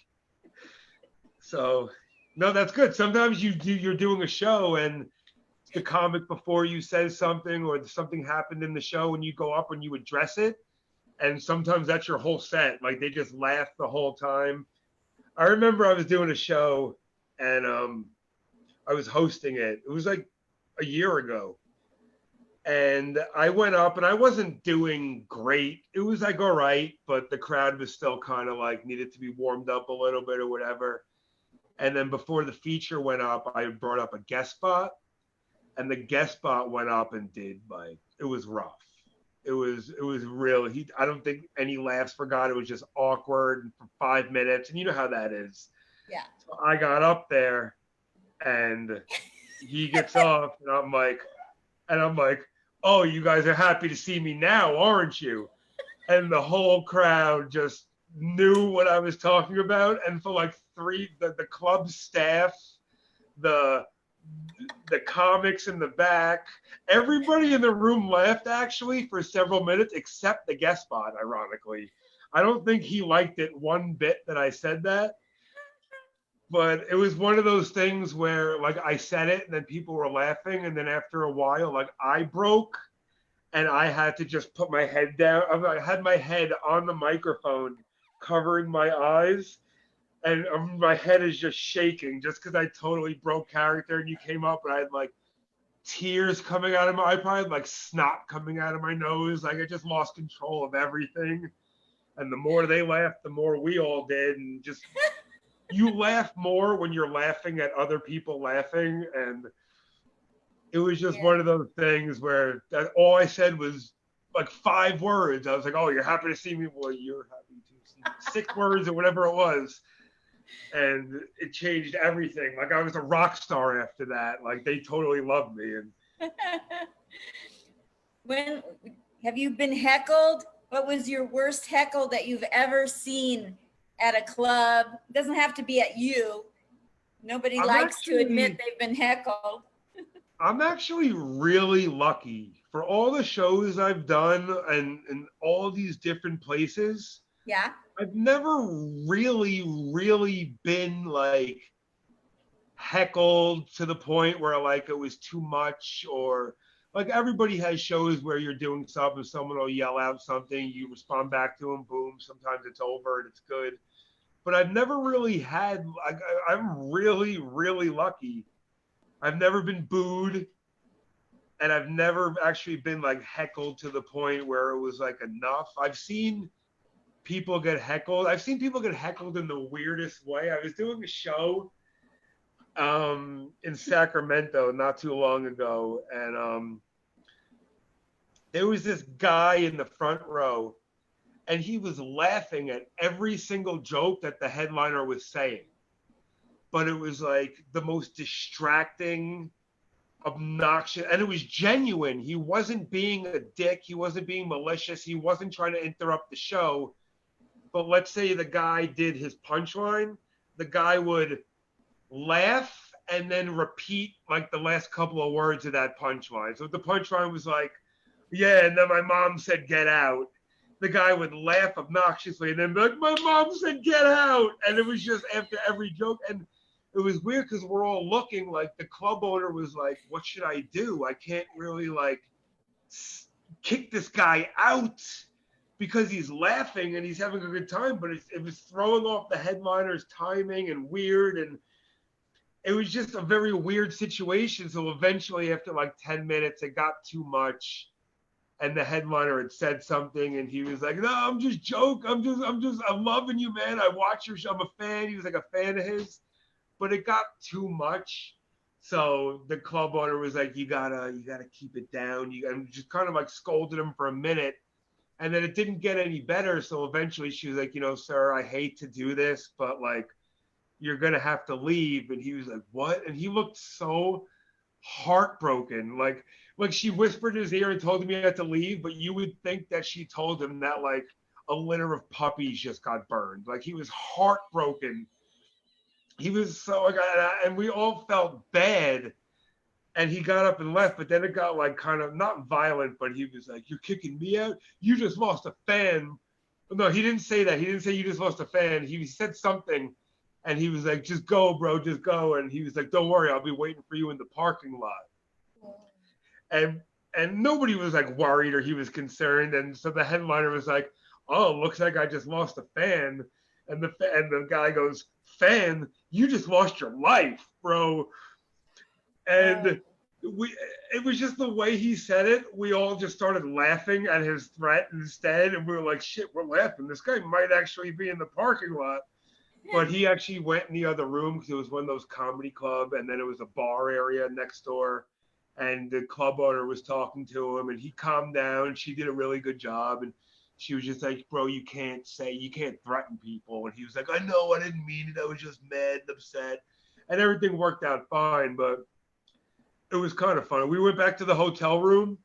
So, no, that's good. Sometimes you're doing a show and the comic before you says something, or something happened in the show, and you go up and you address it. And sometimes that's your whole set. Like they just laugh the whole time. I remember I was doing a show, and I was hosting it. It was like a year ago. And I went up, and I wasn't doing great. It was like all right, but the crowd was still kind of like needed to be warmed up a little bit or whatever. And then before the feature went up, I brought up a guest spot, and the guest spot went up and did like, it was rough. It was really, I don't think any laughs forgot. It was just awkward for 5 minutes, and you know how that is. Yeah. So I got up there, and he gets off, and I'm like, "Oh, you guys are happy to see me now, aren't you?" And the whole crowd just knew what I was talking about. And for like the club staff, the comics in the back, everybody in the room laughed actually for several minutes, except the guest spot, ironically. I don't think he liked it one bit that I said that. But it was one of those things where like I said it and then people were laughing, and then after a while like I broke and I had to just put my head down. I had my head on the microphone covering my eyes, and my head is just shaking just because I totally broke character. And you came up and I had like tears coming out of my, I probably had like snot coming out of my nose. Like I just lost control of everything. And the more they laughed, the more we all did. And just you laugh more when you're laughing at other people laughing. And it was just one of those things where all I said was like 5 words. I was like, "Oh, you're happy to see me?" Well, you're happy to see me. 6 words or whatever it was. And it changed everything. Like I was a rock star after that. Like they totally loved me. And When have you been heckled? What was your worst heckle that you've ever seen at a club? It doesn't have to be at you. Nobody I'm likes to admit actually they've been heckled. I'm actually really lucky for all the shows I've done and all these different places. Yeah. I've never really been like heckled to the point where like it was too much, or like everybody has shows where you're doing something, someone will yell out something, you respond back to them, boom, sometimes it's over and it's good. But I've never really had like I'm really lucky. I've never been booed, and I've never actually been like heckled to the point where it was like enough. I've seen people get heckled. I've seen people get heckled in the weirdest way. I was doing a show in Sacramento not too long ago, and there was this guy in the front row, and he was laughing at every single joke that the headliner was saying. But it was like the most distracting, obnoxious, and it was genuine. He wasn't being a dick, he wasn't being malicious, he wasn't trying to interrupt the show. But let's say the guy did his punchline, the guy would laugh and then repeat like the last couple of words of that punchline. So if the punchline was like, yeah, and then my mom said get out, the guy would laugh obnoxiously and then be like, my mom said get out. And it was just after every joke. And it was weird because we're all looking, like the club owner was like, what should I do? I can't really like kick this guy out because he's laughing and he's having a good time, but it was throwing off the headliner's timing and weird, and it was just a very weird situation. So eventually, after like 10 minutes, it got too much, and the headliner had said something, and he was like, "No, I'm just joking. I'm loving you, man. I watch your show. I'm a fan." He was like a fan of his, but it got too much. So the club owner was like, "You gotta keep it down." And just kind of like scolded him for a minute, and then it didn't get any better. So eventually, she was like, "Sir, I hate to do this, but like, you're gonna have to leave." And he was like, "What?" And he looked so heartbroken, like she whispered in his ear and told him he had to leave, but you would think that she told him that like a litter of puppies just got burned. Like he was heartbroken. He was so like, and we all felt bad. And he got up and left, but then it got like kind of not violent, but he was like, "You're kicking me out? You just lost a fan." No, he didn't say that. He didn't say you just lost a fan. He said something, and he was like, "Just go, bro, just go." And he was like, "Don't worry, I'll be waiting for you in the parking lot." And nobody was like worried or he was concerned. And so the headliner was like, "Oh, looks like I just lost a fan." And the guy goes, "Fan? You just lost your life, bro." And it was just the way he said it. We all just started laughing at his threat instead, and we were like, "Shit, we're laughing. This guy might actually be in the parking lot." But he actually went in the other room because it was one of those comedy club, and then it was a bar area next door, and the club owner was talking to him, and he calmed down. She did a really good job, and she was just like, "Bro, you can't threaten people." And he was like, "I know, I didn't mean it. I was just mad and upset," and everything worked out fine. But it was kind of funny. We went back to the hotel room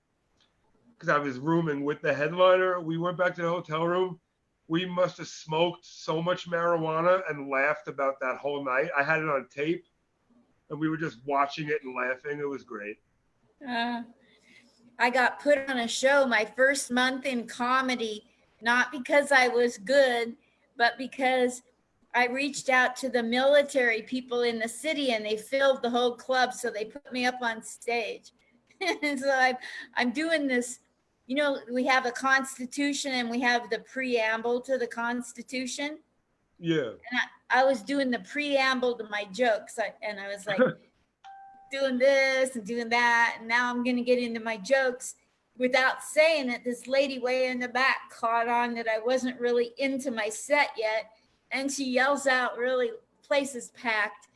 because I was rooming with the headliner. We went back to the hotel room. We must have smoked so much marijuana and laughed about that whole night. I had it on tape, and we were just watching it and laughing. It was great. Uh, I got put on a show my first month in comedy, not because I was good, but because I reached out to the military people in the city and they filled the whole club. So they put me up on stage. And so I'm doing this. We have a constitution and we have the preamble to the constitution. Yeah. And I was doing the preamble to my jokes. And I was like, doing this and doing that. And now I'm going to get into my jokes without saying it. This lady way in the back caught on that I wasn't really into my set yet. And she yells out, really, place is packed.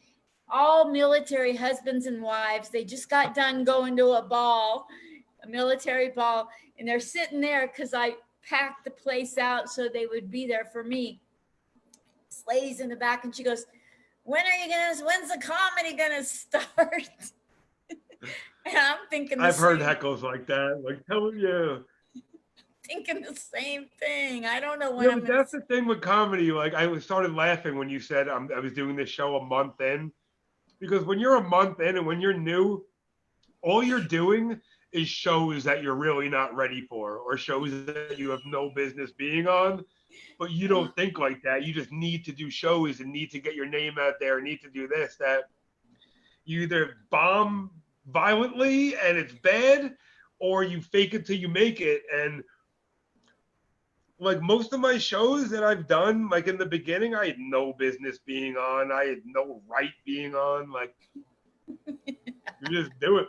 All military husbands and wives. They just got done going to a ball, a military ball. And they're sitting there because I packed the place out so they would be there for me. This lady's in the back and she goes, when's the comedy gonna start? I'm thinking the I've heard same, heckles like that. Like, tell you. thinking the same thing. I don't know when Yeah, I'm but gonna. that's the thing with comedy. Like, started laughing when you said I was doing this show a month in, because when you're a month in and when you're new, all you're doing is shows that you're really not ready for, or shows that you have no business being on. But you don't think like that. You just need to do shows and need to get your name out there, need to do this, that. You either bomb violently and it's bad, or you fake it till you make it. And like most of my shows that I've done, like in the beginning, I had no business being on. I had no right being on. Like, you just do it.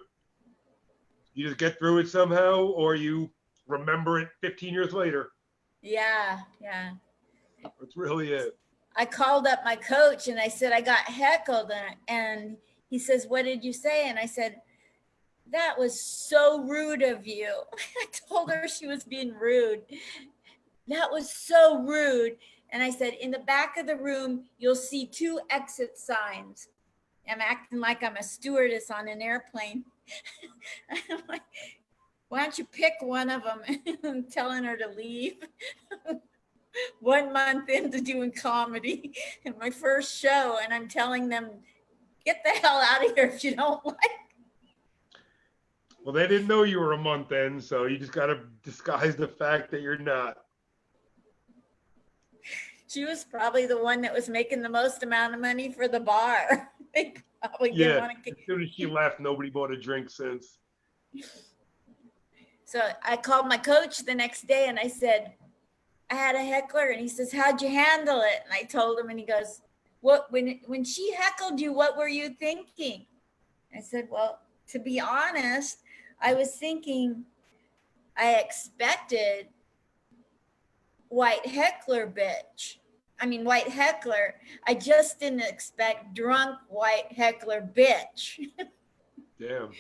You just get through it somehow, or you remember it 15 years later. Yeah, yeah. That's really it. I called up my coach and I said I got heckled, and he says, "What did you say?" And I said, "That was so rude of you." I told her she was being rude. That was so rude. And I said, "In the back of the room, you'll see 2 exit signs." I'm acting like I'm a stewardess on an airplane. I'm like, "Why don't you pick one of them?" I'm telling her to leave. 1 month into doing comedy in my first show, and I'm telling them, "Get the hell out of here if you don't like." Well, they didn't know you were a month in, so you just got to disguise the fact that you're not. She was probably the one that was making the most amount of money for the bar. They probably didn't Yeah, want to. as soon as she left, nobody bought a drink since. So I called my coach the next day and I said, "I had a heckler," and he says, "How'd you handle it?" And I told him, and he goes, "What, when she heckled you, what were you thinking?" I said, "Well, to be honest, I was thinking I expected white heckler bitch. I mean, white heckler. I just didn't expect drunk white heckler bitch." Damn.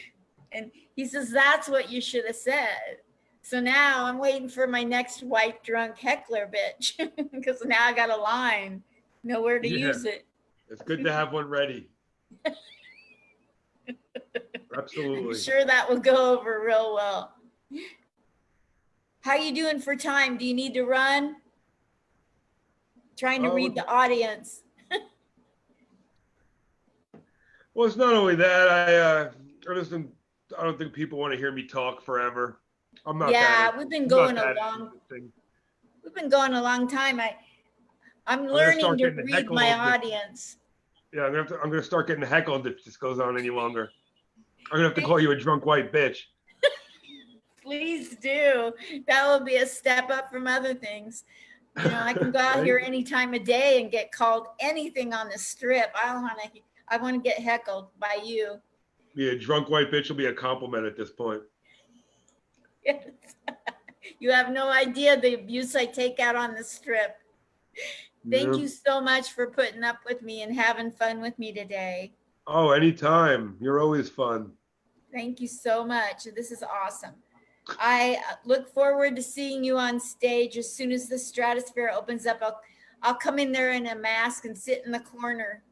And he says, "That's what you should have said." So now I'm waiting for my next white drunk heckler bitch, because now I got a line, know where to Yeah, use it. it's good to have one ready. I'm Absolutely. sure that will go over real well. How you doing for time? Do you need to run? Trying to read the audience. Well, it's not only that. I don't think people want to hear me talk forever. I'm not Yeah, that. we've been I'm not going that interesting. a long time. I'm I'm gonna learning start to getting read my heckled. audience. Yeah, I'm gonna start getting heckled if this goes on any longer. I'm gonna have to call you a drunk white bitch. Please do. That will be a step up from other things. You know, I can go out Right? here any time of day and get called anything on the strip. I want to get heckled by you. Be a drunk white bitch will be a compliment at this point. Yes. You have no idea the abuse I take out on the strip. Thank you so much for putting up with me and having fun with me today. Oh, anytime. You're always fun. Thank you so much. This is awesome. I look forward to seeing you on stage as soon as the Stratosphere opens up. I'll come in there in a mask and sit in the corner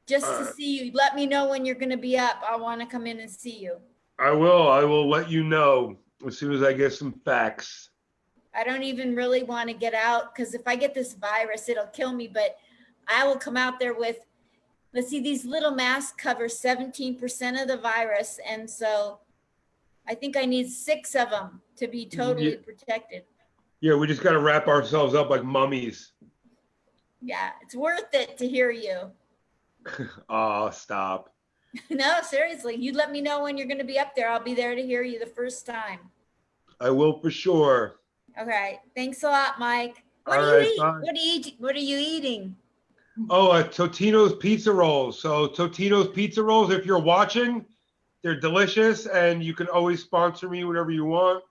just to see you. Let me know when you're going to be up. I want to come in and see you. I will. I will let you know as soon as I get some facts. I don't even really want to get out, because if I get this virus, it'll kill me. But I will come out there with, let's see, these little masks cover 17% of the virus. And so I think I need 6 of them to be totally protected. Yeah, we just got to wrap ourselves up like mummies. Yeah, it's worth it to hear you. Oh, stop. No, seriously, you let me know when you're going to be up there. I'll be there to hear you the first time. I will for sure. Okay, thanks a lot, Mike. What All do you right, eat? bye. What are you eating? Oh, Totino's pizza rolls. So Totino's pizza rolls, if you're watching, they're delicious, and you can always sponsor me whenever you want.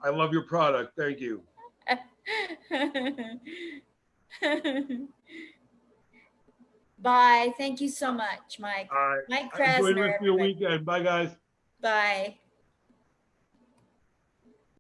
I love your product. Thank you. Bye. Thank you so much, Mike. All right. Mike Enjoy the Krasner, rest of your everybody. weekend. Bye, guys. Bye.